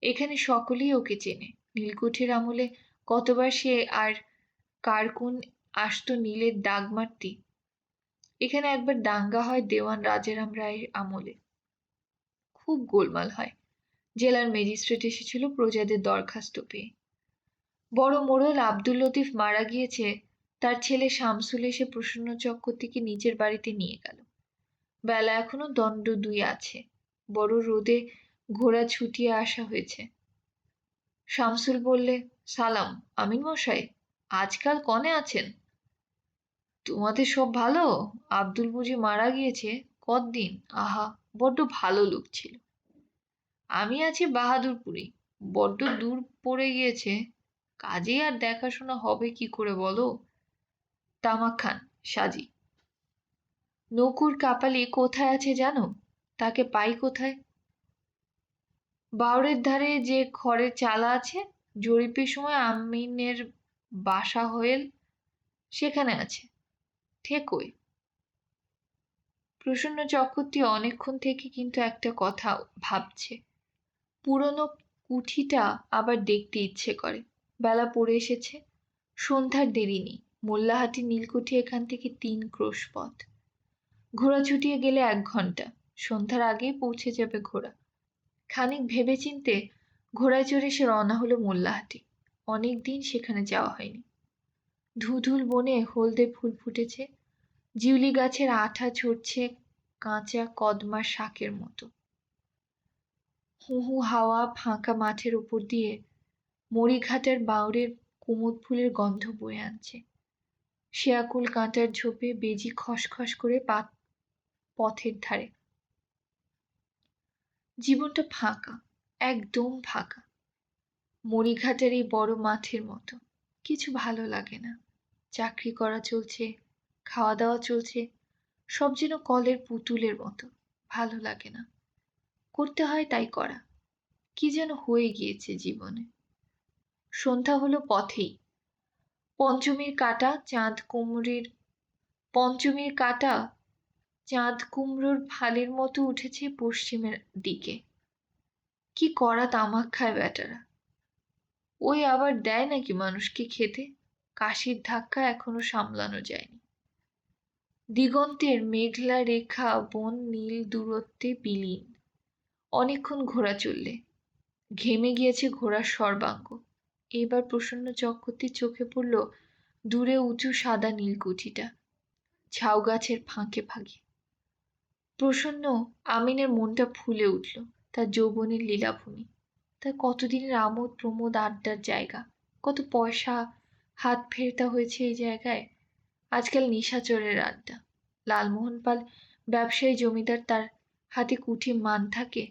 এখানে সকলেই ওকে চেনে। নীলকুঠির আমলে কতবার সে আর কার কোন আসতো নীলের দাগ মারতি। এখানে একবার দাঙ্গা হয় দেওয়ান রাজারাম রায়ের আমলে। খুব গোলমাল হয়। জেলার ম্যাজিস্ট্রেট এসেছিল প্রজাদের দরখাস্ত পেয়ে। বড় মোড়ল আব্দুল লতিফ মারা গিয়েছে, তার ছেলে শামসুল এসে প্রসন্ন চক্রবর্তীকে নিজের বাড়িতে নিয়ে গেল। বেলা এখনো দণ্ড 2 আছে। বড় রোদে ঘোড়া ছুটিয়ে আসা হয়েছে। শামসুল বললে, সালাম আমিন মশাই, আজকাল কনে আছেন? তোমাদের সব ভালো? আব্দুল বুঝি মারা গিয়েছে? কতদিন? আহা, বড্ড ভালো লোক ছিল। আমি আছি বাহাদুরপুরি। বড্ড দূর পড়ে গিয়েছে। কাজে আর দেখাশোনা হবে কি করে বলো? তামাক খান, সাজি। নকুর কাপালি কোথায় আছে জানো? তাকে পাই কোথায়? বাওড়ের ধারে যে খড়ের চালা আছে, জরিপের সময় আমিনের বাসা হয়েল, সেখানে আছে। ঠেকই। প্রসন্ন চক্রবর্তী অনেকক্ষণ থেকে কিন্তু একটা কথা ভাবছে। পুরনো কুঠিটা আবার দেখতে ইচ্ছে করে। বেলা পড়ে এসেছে। সন্ধ্যার দেরি নেই। মোল্লাহাটি নীলকুঠি এখান থেকে 3 ক্রোশ পথ। ঘোড়া ছুটিয়ে গেলে 1 ঘন্টা। সন্ধ্যার আগেই পৌঁছে যাবে ঘোড়া। খানিক ভেবেচিন্তে ঘোড়ায় চড়ে সে রওনা হলো মোল্লাহাটি। অনেক দিন সেখানে যাওয়া হয়নি। ধুধুল বনে হলদে ফুল ফুটেছে। জিউলি গাছের আঠা ঝরছে কাঁচা কদমার শাকের মতো। হু হু হাওয়া ফাঁকা মাঠের উপর দিয়ে মরিঘাটের বাউরের কুমুদ ফুলের গন্ধ বয়ে আনছে। শেয়াকুল কাঁটার ঝোপে বেজি খসখস করে পথের ধারে। জীবনটা ফাঁকা, একদম ফাঁকা। মরিঘাটের এই বড় মাঠের মতো। কিছু ভালো লাগে না। চাকরি করা চলছে, খাওয়া দাওয়া চলছে, সব যেন কলের পুতুলের মতো। ভালো লাগে না। করতে হয় তাই করা। কি যেন হয়ে গিয়েছে জীবনে। সন্ধ্যা হলো পথেই। পঞ্চমীর কাঁটা পঞ্চমীর কাঁটা চাঁদ কুমড়োর ফালির মতো উঠেছে পশ্চিমের দিকে। কি কড়া তামাক খায় বেটারা। ওই আবার দেয় নাকি মানুষকে খেতে? কাশির ধাক্কা এখনো সামলানো যায়নি। দিগন্তের মেঘলা রেখা বন নীল দূরত্বে বিলীন। অনেকক্ষণ ঘোড়া চললে ঘেমে গিয়েছে ঘোড়ার সর্বাঙ্গ। এবার প্রসন্ন চক্রবর্তীর চোখে পড়ল দূরে উঁচু সাদা নীলকুঠিটা, ঝাউ গাছের ফাঁকে ফাঁকে। প্রসন্ন আমিনের মনটা ফুলে উঠল। তার যৌবনের লীলাভূমি, তার কতদিনের আমোদ প্রমোদ আড্ডার জায়গা। কত পয়সা হাত ফেরতা হয়েছে এই জায়গায়। আজকাল নিশাচরের আড্ডা। লালমোহন পাল ব্যবসায়ী জমিদার, তার হাতে কুঠি মান থাকে।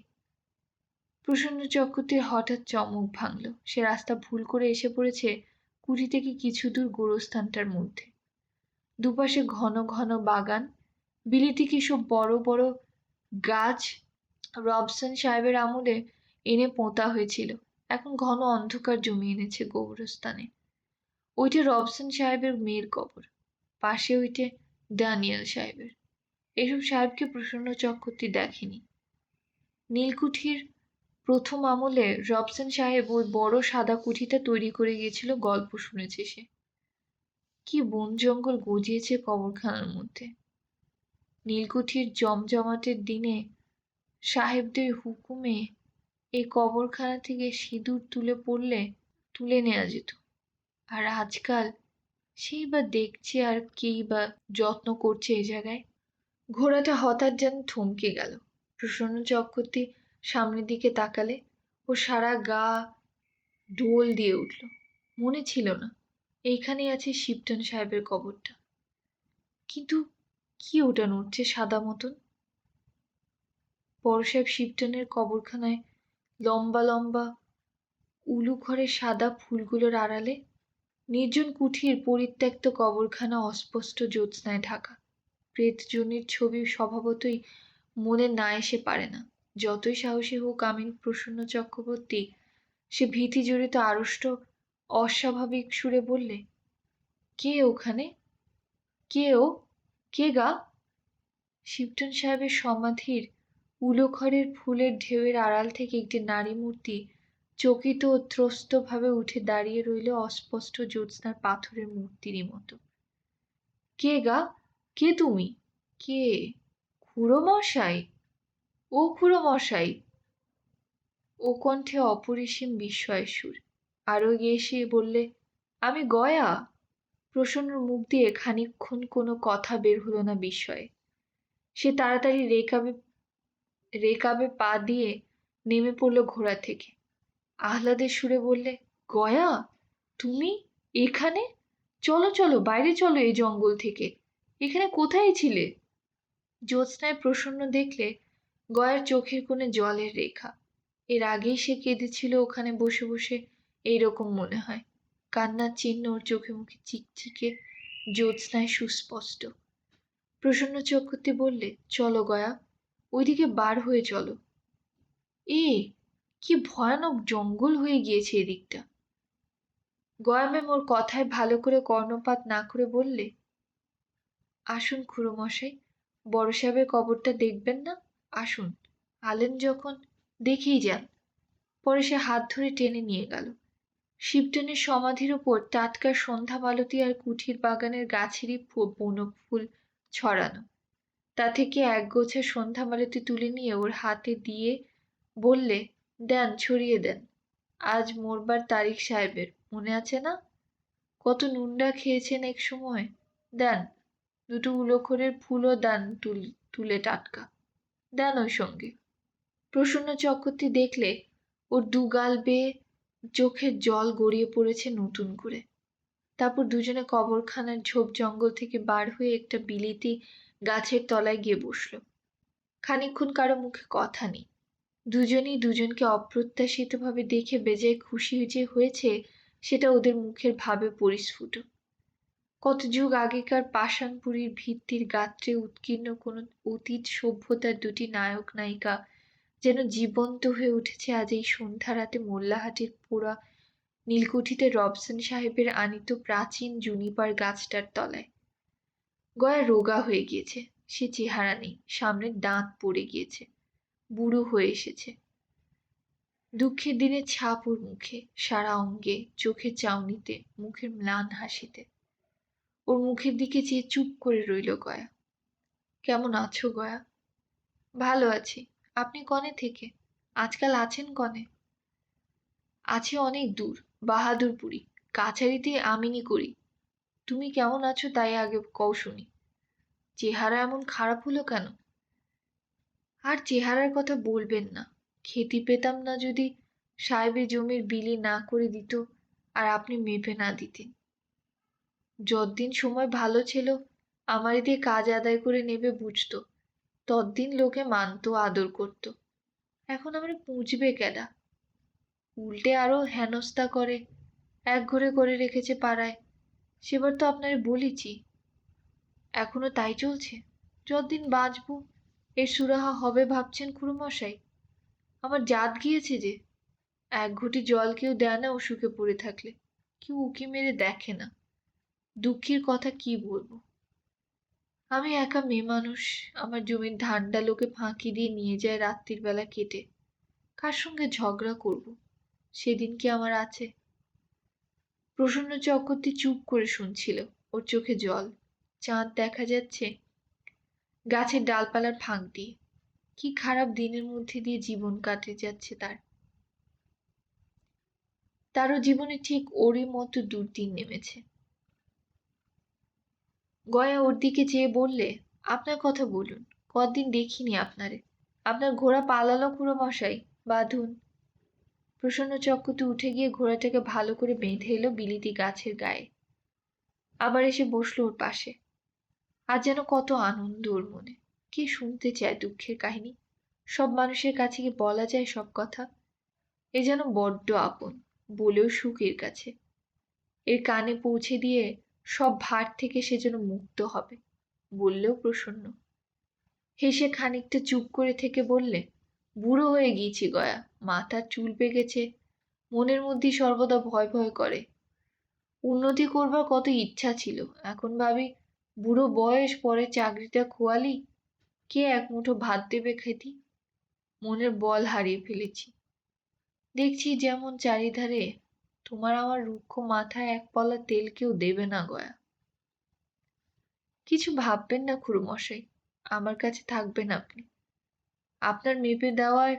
প্রসন্ন চক্রবর্তীর হঠাৎ চমক ভাঙল। সে রাস্তা ভুল করে এসে পড়েছে কুঠি থেকে কিছু দূর গোরস্থানটার মধ্যে। দুপাশে ঘন ঘন বাগান, বিলিতি কিসব বড় বড় গাছ রবসন সাহেবের আমলে এনে পোঁতা হয়েছিল। এখন ঘন অন্ধকার জমিয়ে এনেছে কবরস্থানে। ওইটা রবসন সাহেবের মেয়ের কবর, পাশে ওইটে ড্যানিয়েল সাহেবের। এসব সাহেবকে প্রসন্ন চক্রবর্তী দেখেনি। নীলকুঠির প্রথম আমলে রবসন সাহেব ওই বড় সাদা কুঠিটা তৈরি করে গিয়েছিল গল্প শুনেছে সে। কি বন জঙ্গল গজিয়েছে কবরখানার মধ্যে। নীলকুঠির জমজমাটের দিনে সাহেবদের হুকুমে এই কবরখানা থেকে সিঁদুর তুলে পড়লে তুলে নেওয়া যেত। আর আজকাল সেই বা দেখছে আর কেই বা যত্ন করছে এই জায়গায়। ঘোড়াটা হঠাৎ যেন থমকে গেল। প্রসন্ন চক্রবর্তী সামনের দিকে তাকালে ও সারা গা ঢোল দিয়ে উঠল। মনে ছিল না এইখানেই আছে শিবটন সাহেবের কবরটা। কিন্তু কি ওটা নড়ছে সাদা মতন? বড় সাহেব শিবটনের কবরখানায় লম্বা লম্বা উলু ঘরের সাদা ফুলগুলোর আড়ালে নির্জন কুঠির পরিত্যক্ত কবরখানা অস্পষ্ট জ্যোৎস্নায় ঢাকা। প্রেতজনির ছবি স্বভাবতই মনে না এসে পারে না। যতই সাহসী হোক আমিন প্রসন্ন চক্রবর্তী, সে ভীতি জড়িত আড়ষ্ট অস্বাভাবিক সুরে বললে, কে ওখানে? কে ও? কে গা? শিবটন সাহেবের সমাধির উলোখড়ের ফুলের ঢেউয়ের আড়াল থেকে একটি নারী মূর্তি চকিত ও ত্রস্ত ভাবে উঠে দাঁড়িয়ে রইল অস্পষ্ট জ্যোৎস্নার পাথরের মূর্তিরই মতো। কে গা? কে তুমি? কে? খুড়োমশাই? ও খুড়োমশাই! ও কণ্ঠে অপরিসীম বিস্ময়ের সুর। আরো এগিয়ে এসে বললে, আমি গয়া। প্রসন্নর মুখ দিয়ে খানিকক্ষণ কোনো কথা বের হলো না বিস্ময়ে। সে তাড়াতাড়ি রেকাবে পা দিয়ে নেমে পড়ল ঘোড়া থেকে। আহ্লাদের সুরে বললে, গয়া? তুমি এখানে? চলো চলো, বাইরে চলো এই জঙ্গল থেকে। এখানে কোথায় ছিলে? জ্যোৎস্নায় প্রসন্ন দেখলে গয়ার চোখের কোণে জলের রেখা। এর আগেই সে কেঁদেছিল ওখানে বসে বসে, এইরকম মনে হয়। কান্নার চিহ্ন ওর চোখে মুখে চিকচিকে জ্যোৎস্নায় সুস্পষ্ট। প্রসন্ন চক্রবর্তী বললে, চলো গয়া, ওইদিকে বার হয়ে চলো। এ কি ভয়ানক জঙ্গল হয়ে গিয়েছে এদিকটা। গয়া ম্যাম ওর কথায় ভালো করে কর্ণপাত না করে বললে, আসুন খুড়োমশাই, বড় সাহেবের কবরটা দেখবেন না? আসুন, আলেন যখন দেখেই যান। পরে সে হাত ধরে টেনে নিয়ে গেল। শিবটনের সমাধির উপর টাটকা সন্ধ্যা মালতী আর কুঠির বাগানের গাছেরই বনফুল ছড়ানো। তা থেকে একগোছা সন্ধ্যা মালতী তুলে নিয়ে ওর হাতে দিয়ে বললে, দেন, ছড়িয়ে দেন। আজ মরবার তারিখ সাহেবের, মনে আছে না? কত নুন্ডা খেয়েছেন এক সময়। দেন, দুটো উলোখড়ের ফুলও দেন তুলে টাটকা। দেন ওই সঙ্গে। প্রসন্ন চক্রবর্তী দেখলে ওর দুগাল বেয়ে চোখের জল গড়িয়ে পড়েছে নতুন করে। তারপর দুজনে কবরখানার ঝোপ জঙ্গল থেকে বার হয়ে একটা বিলিতি গাছের তলায় গিয়ে বসল। খানিকক্ষণ কারো মুখে কথা নেই। দুজনেই দুজনকে অপ্রত্যাশিতভাবে দেখে বেজায় খুশি যে হয়েছে সেটা ওদের মুখের ভাবে পরিস্ফুট। কত যুগ আগেকার পাষাণপুরীর ভিত্তির গাত্রে উৎকীর্ণ কোনো অতীত সভ্যতার দুটি নায়ক নায়িকা যেন জীবন্ত হয়ে উঠেছে আজ এই সন্ধ্যা রাতে মোল্লাহাটের পোড়া নীলকুঠিতে রবসন সাহেবের আনিত প্রাচীন জুনিপার গাছটার তলায়। গয়া রোগা হয়ে গিয়েছে, সে চেহারা নেই, সামনের দাঁত পড়ে গিয়েছে, বুড়ো হয়ে এসেছে। দুঃখের দিনের ছাপ ওর মুখে, সারা অঙ্গে, চোখের চাউনিতে, মুখের ম্লান হাসিতে। ওর মুখের দিকে চেয়ে চুপ করে রইল গয়া। কেমন আছো গয়া? ভালো আছি। আপনি কনে থেকে? আজকাল আছেন কনে? আছে অনেক দূর, বাহাদুরপুরি, কাছারিতে আমিনি করি। তুমি কেমন আছো তাই আগে কও শুনি। চেহারা এমন খারাপ হলো কেন? আর চেহারার কথা বলবেন না। খেতি পেতাম না যদি সাহেবের জমির বিলি না করে দিত আর আপনি মেপে না দিতেন। যতদিন সময় ভালো ছিল আমারে দিয়ে কাজ আদায় করে নেবে বুঝতো, ততদিন লোকে মানতো, আদর করত। এখন আমরা পুঁজবে কেডা? উল্টে আরো হেনস্থা করে, একঘরে করে রেখেছে পাড়ায়। সেবার তো আপনারে বলেছি। এখনো তাই চলছে? যতদিন বাঁচবো এর সুরাহা হবে ভাবছেন খুড়োমশাই? আমার জাত গিয়েছে যে, এক ঘটি জল কেউ দেয় না অসুখে পড়ে থাকলে, কেউ উকি মেরে দেখে না। দুঃখের কথা কি বলবো? আমি একা মেয়ে মানুষ, আমার জমির ধানটা লোকে ফাঁকি দিয়ে নিয়ে যায় রাত্রির বেলা কেটে। কার সঙ্গে ঝগড়া করব? সেদিন কি আমার আছে? প্রসন্ন চক্রবর্তী চুপ করে শুনছিল, ওর চোখে জল। চাঁদ দেখা যাচ্ছে গাছের ডালপালার ফাঁক দিয়ে। কি খারাপ দিনের মধ্যে দিয়ে জীবন কাটে যাচ্ছে তার। তারও জীবনে ঠিক ওরই মতো দুর্দিন নেমেছে। গয়া ওর দিকে চেয়ে বললে, আপনার কথা বলুন, কদিন দেখিনি আপনারে। আপনার ঘোড়া পালালো খুড়োমশাই, বাঁধুন। প্রসন্ন চক্রবর্তী উঠে গিয়ে ঘোড়াটাকে ভালো করে বেঁধে এলো বিলিতি গাছের গায়ে। আবার এসে বসলো ওর পাশে। আর যেন কত আনন্দ ওর মনে। কে শুনতে চায় দুঃখের কাহিনী? সব মানুষের কাছে কি বলা যায় সব কথা? এ যেন বড্ড আপন, বলেও সুখ এর কাছে। এর কানে পৌঁছে দিয়ে সব ভার থেকে সে যেন মুক্ত হবে, বললেও প্রসন্ন। হেসে খানিকটা চুপ করে থেকে বললে, বুড়ো হয়ে গিয়েছি গয়া, মাথার চুল পেকেছে, মনের মধ্যে সর্বদা ভয় ভয় করে। উন্নতি করবার কত ইচ্ছা ছিল, এখন ভাবি বুড়ো বয়স, পরে চাকরিটা খোয়ালি কে এক মুঠো ভাত দেবে খেতি? মনের বল হারিয়ে ফেলেছি। দেখছি যেমন চারিধারে, তোমার আমার রুক্ষ মাথায় এক পলা তেল কেউ দেবে না গয়া। কিছু ভাববেন না খুড়োমশাই, আমার কাছে থাকবেন আপনি। আপনার মেপে দেওয়ার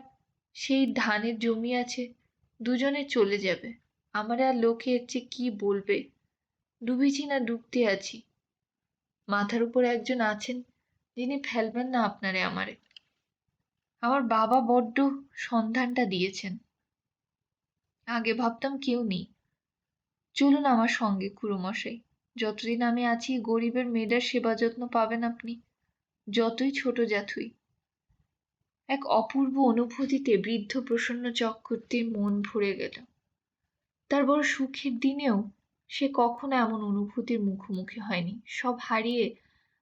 সেই ধানের জমি আছে, দুজনে চলে যাবে। আমার আর লোকে এর চেয়ে কি বলবে? ডুবেছি না ডুবতে আছি। মাথার উপর একজন আছেন যিনি ফেলবেন না আপনারে আমারে। আমার বাবা বড্ড সন্ধানটা দিয়েছেন। আগে ভাবতাম কেউ নেই। চলুন আমার সঙ্গে খুড়োমশাই। যতদিন আমি আছি গরিবের মেয়েদের সেবা যত্ন পাবেন আপনি, যতই ছোট জাতুই। এক অপূর্ব অনুভূতিতে বৃদ্ধ প্রসন্ন চক্রবর্তীর মন ভরে গেল। তার বড় সুখের দিনেও সে কখনো এমন অনুভূতির মুখোমুখি হয়নি। সব হারিয়ে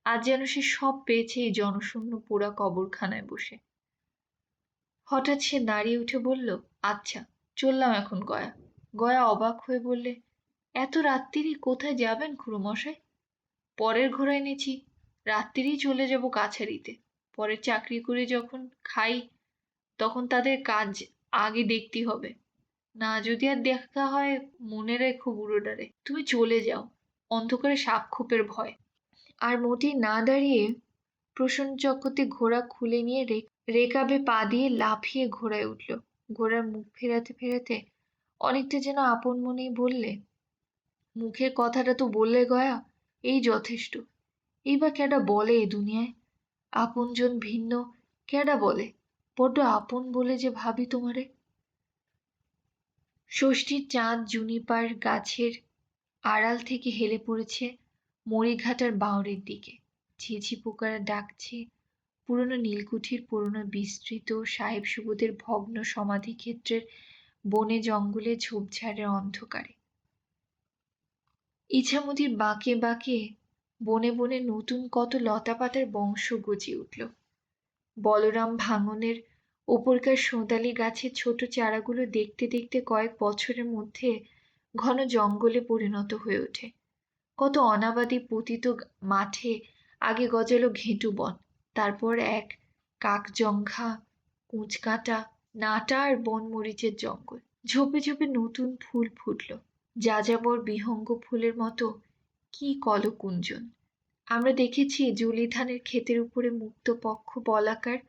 আজ যেন সে সব পেয়েছে এই জনশূন্য পোড়া কবরখানায় বসে। হঠাৎ সে দাঁড়িয়ে উঠে বলল, আচ্ছা চললাম এখন গয়া। গয়া অবাক হয়ে বললে, এত রাত্তিরে কোথায় যাবেন খুড়োমশাই? পরের ঘোড়া এনেছি, রাত্তিরেই চলে যাব কাছারিতে। পরে চাকরি করে যখন খাই তখন তাদের কাজ আগে দেখতে হবে। না যদি আর দেখা হয় মনে রেখো বুড়োটারে। তুমি চলে যাও, অন্ধকারে সাপ খোপের ভয়। আর মোটেই না দাঁড়িয়ে প্রসন্ন চক্রবর্তী ঘোড়া খুলে নিয়ে রেকাবে পা দিয়ে লাফিয়ে ঘোড়ায় উঠল। ঘোড়ার মুখ ফেরাতে ফেরাতে অনেকটা যেন আপন মনেই বললে, মুখের কথাটা তো বললে গয়া, এই যথেষ্ট। এই বা কেডা বলে এ দুনিয়ায়? আপনজন ভিন্ন কেডা বলে? বড্ড আপন বলে যে ভাবি তোমারে। ষষ্ঠীর চাঁদ জুনিপার গাছের আড়াল থেকে হেলে পড়েছে মরিঘাটার বাঁওড়ের দিকে। ঝিঝি পোকারা ডাকছে, পুরনো নীলকুঠির পুরনো বিস্তৃত সাহেব সুবোধের ভগ্ন সমাধিক্ষেত্রের বনে জঙ্গলে ঝোপঝাড়ের অন্ধকারে। ইছামতির বাঁকে বাঁকে বনে বনে নতুন কত লতাপাতার বংশ গজিয়ে উঠল। বলরাম ভাঙনের ওপরকার সোঁদালি গাছের ছোট চারাগুলো দেখতে দেখতে কয়েক বছরের মধ্যে ঘন জঙ্গলে পরিণত হয়ে ওঠে। কত অনাবাদী পতিত মাঠে আগে গজালো ঘেঁটু বন, তারপর এক কাকজঙ্ঘা, কুঁচকাঁটা, নাটা আর বনমরিচের জঙ্গল। ঝোপে ঝোপে নতুন ফুল ফুটল, যাযাবর বিহঙ্গ ফুলের মতো কি কলকুঞ্জন। আমরা দেখেছি জুলি ধানের ক্ষেতের উপরে মুক্ত পক্ষ বলাকার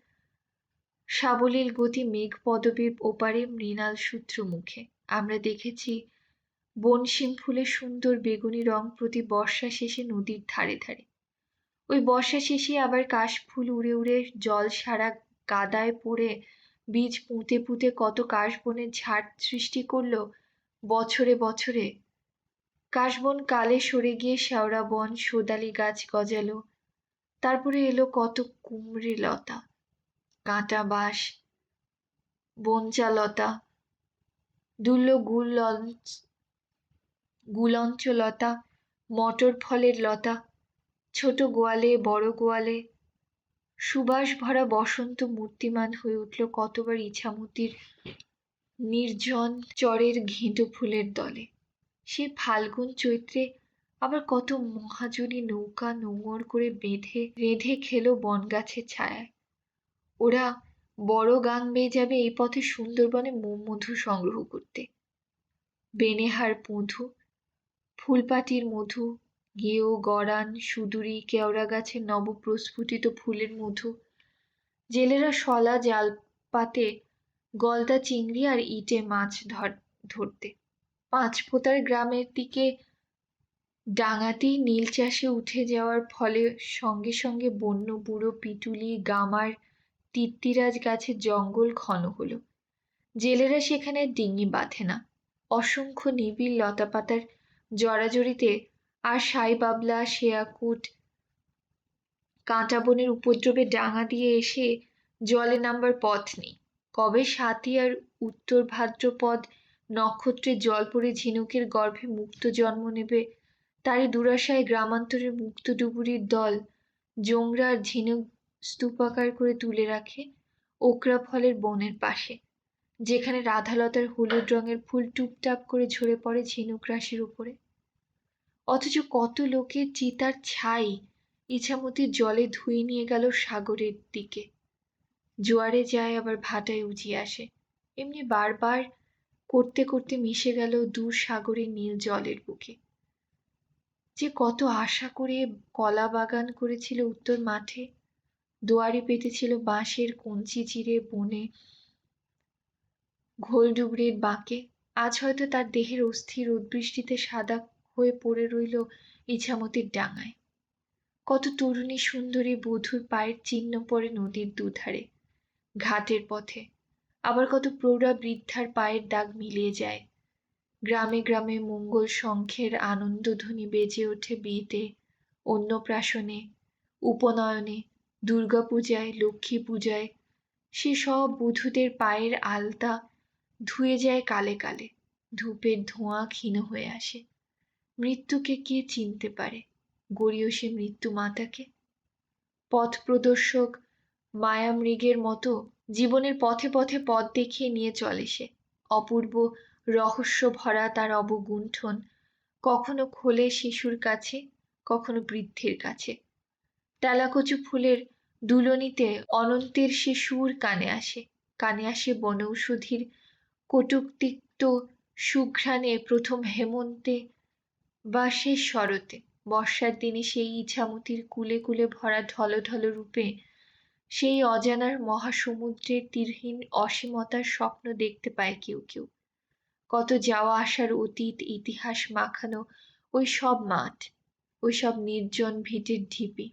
সাবলীল গতি মেঘ পদবীর ওপারে মৃণাল সূত্র মুখে। আমরা দেখেছি বনশিম ফুলের সুন্দর বেগুনি রং প্রতি বর্ষা শেষে নদীর ধারে ধারে। ওই বর্ষা শেষে আবার কাশফুল উড়ে উড়ে জল সারা কাদায় পড়ে বীজ পুঁতে পুঁতে কত কাশবনের ঝাড় সৃষ্টি করলো বছরে বছরে। কাশবন কালে সরে গিয়ে শেওড়া বন, সোদালি গাছ গজালো। তারপরে এলো কত কুমড়ে লতা, কাঁটা বাঁশ, বঞ্চা লতা, দুর্ল গুলঞ্চ লতা, মটর ফলের লতা, ছোট গোয়ালে বড় গোয়ালে সুবাস ভরা বসন্ত মূর্তিমান হয়ে উঠল কতবার ইছামতির নির্জন চরের ঘেঁটু ফুলের দলে। সে ফাল্গুন চৈত্রে আবার কত মহাজনী নৌকা নোঙর করে রেঁধে খেলো বনগাছের ছায়ায়। ওরা বড় গাং বেয়ে যাবে এই পথে সুন্দরবনে মধু সংগ্রহ করতে। বেনেহার মধু, ফুলপাটির মধু, গেও, গরান, সুদুরি, কেওড়া গাছের নবপ্রস্ফুটিত ফুলের মধু। জেলেরা শলা জাল পাতে গলদা চিংড়ি আর ইটে মাছ ধরতে। পাঁচফোঁতার গ্রামের দিকে ডাঙাতেই নীল চাষে উঠে যাওয়ার ফলে সঙ্গে সঙ্গে বন্য বুড়ো পিটুলি, গামার, তিত্তিরাজ গাছের জঙ্গল ঘন হলো। জেলেরা সেখানে ডিঙি বাঁধে না। অসংখ্য নিবিড় লতাপাতার জড়াজড়িতে আর সাই বাবলা, শেয়াকুট, কাঁটা বনের উপদ্রবে ডাঙা দিয়ে এসে জলে নামবার পথ নেই। কবে সাথী আর উত্তর ভাদ্রপদ নক্ষত্রে জল পড়ে ঝিনুকের গর্ভে মুক্ত জন্ম নেবে, তারই দুরাশায় গ্রামান্তরের মুক্ত ডুবুরির দল জোংরা আর ঝিনুক স্তূপাকার করে তুলে রাখে ওকরা ফলের বনের পাশে, যেখানে রাধালতার হলুদ রঙের ফুল টুপটাপ করে ঝরে পড়ে ঝিনুক রাশির উপরে। অথচ কত লোকের চিতার ছাই ইছামতির জলে ধুয়ে নিয়ে গেল সাগরের দিকে। জোয়ারে যায় আবার ভাটায় উজিয়ে আসে, এমনি বারবার করতে করতে মিশে গেল দূর সাগরের নীল জলের বুকে। যে কত আশা করে কলা বাগান করেছিল উত্তর মাঠে, দুয়ারে পেতেছিল বাঁশের কঞ্চি চিরে বনে ঘোলডুবরির বাঁকে, আজ হয়তো তার দেহের অস্থি রোদবৃষ্টিতে সাদা হয়ে পড়ে রইল ইছামতির ডাঙায়। কত তরুণী সুন্দরী বধূর পায়ের চিহ্ন পড়ে নদীর দুধারে ঘাটের পথে, আবার কত প্রৌঢ়া বৃদ্ধার পায়ের দাগ মিলিয়ে যায়। গ্রামে গ্রামে মঙ্গল শঙ্খের আনন্দধ্বনি বেজে ওঠে বিয়েতে, অন্নপ্রাশনে, উপনয়নে, দুর্গাপূজায়, লক্ষ্মী পূজায়। সে সব বধূদের পায়ের আলতা ধুয়ে যায় কালে কালে, ধূপের ধোঁয়া ক্ষীণ হয়ে আসে। মৃত্যুকে কে চিনতে পারে, গড়িও সে মৃত্যু মাতাকে। পথ প্রদর্শক মায়ামৃগের মতো জীবনের পথে পথে পথ দেখিয়ে নিয়ে চলে সে। অপূর্ব রহস্য ভরা তার অবগুণ্ঠন কখনো খোলে শিশুর কাছে, কখনো বৃদ্ধের কাছে। তেলাকচু ফুলের দুলনিতে অনন্তের সে সুর কানে আসে বনৌষধির কটুক্তিক্ত সুঘ্রাণে প্রথম হেমন্তে বা শেষ শরতে। বর্ষার দিনে সেই ইছামতির কুলে কুলে ভরা ঢলঢল রূপে সেই অজানার মহাসমুদ্রের তীরহীন অসীমতার স্বপ্ন দেখতে পায় কেউ কেউ। কত যাওয়া আসার অতীত ইতিহাস মাখানো ওই সব মাঠ, ওই সব নির্জন ভিটের ঢিপি,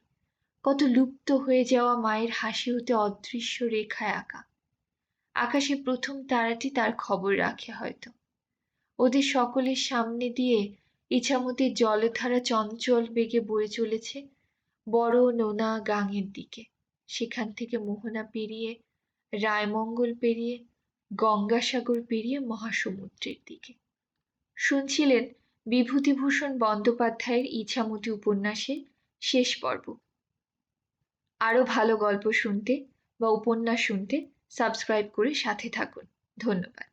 কত লুপ্ত হয়ে যাওয়া মায়ের হাসি হতে অদৃশ্য রেখায় আঁকা। আকাশে প্রথম তারাটি তার খবর রাখে হয়তো। ওদের সকলের সামনে দিয়ে ইছামতির জলধারা চঞ্চল বেগে বয়ে চলেছে বড় নোনা গাঙের দিকে। সেখান থেকে মোহনা পেরিয়ে, রায়মঙ্গল পেরিয়ে, গঙ্গাসাগর পেরিয়ে মহাসমুদ্রের দিকে। শুনছিলেন বিভূতিভূষণ বন্দ্যোপাধ্যায়ের ইছামতি উপন্যাসের শেষ পর্ব। আরও ভালো গল্প শুনতে বা উপন্যাস শুনতে সাবস্ক্রাইব করে সাথে থাকুন। ধন্যবাদ।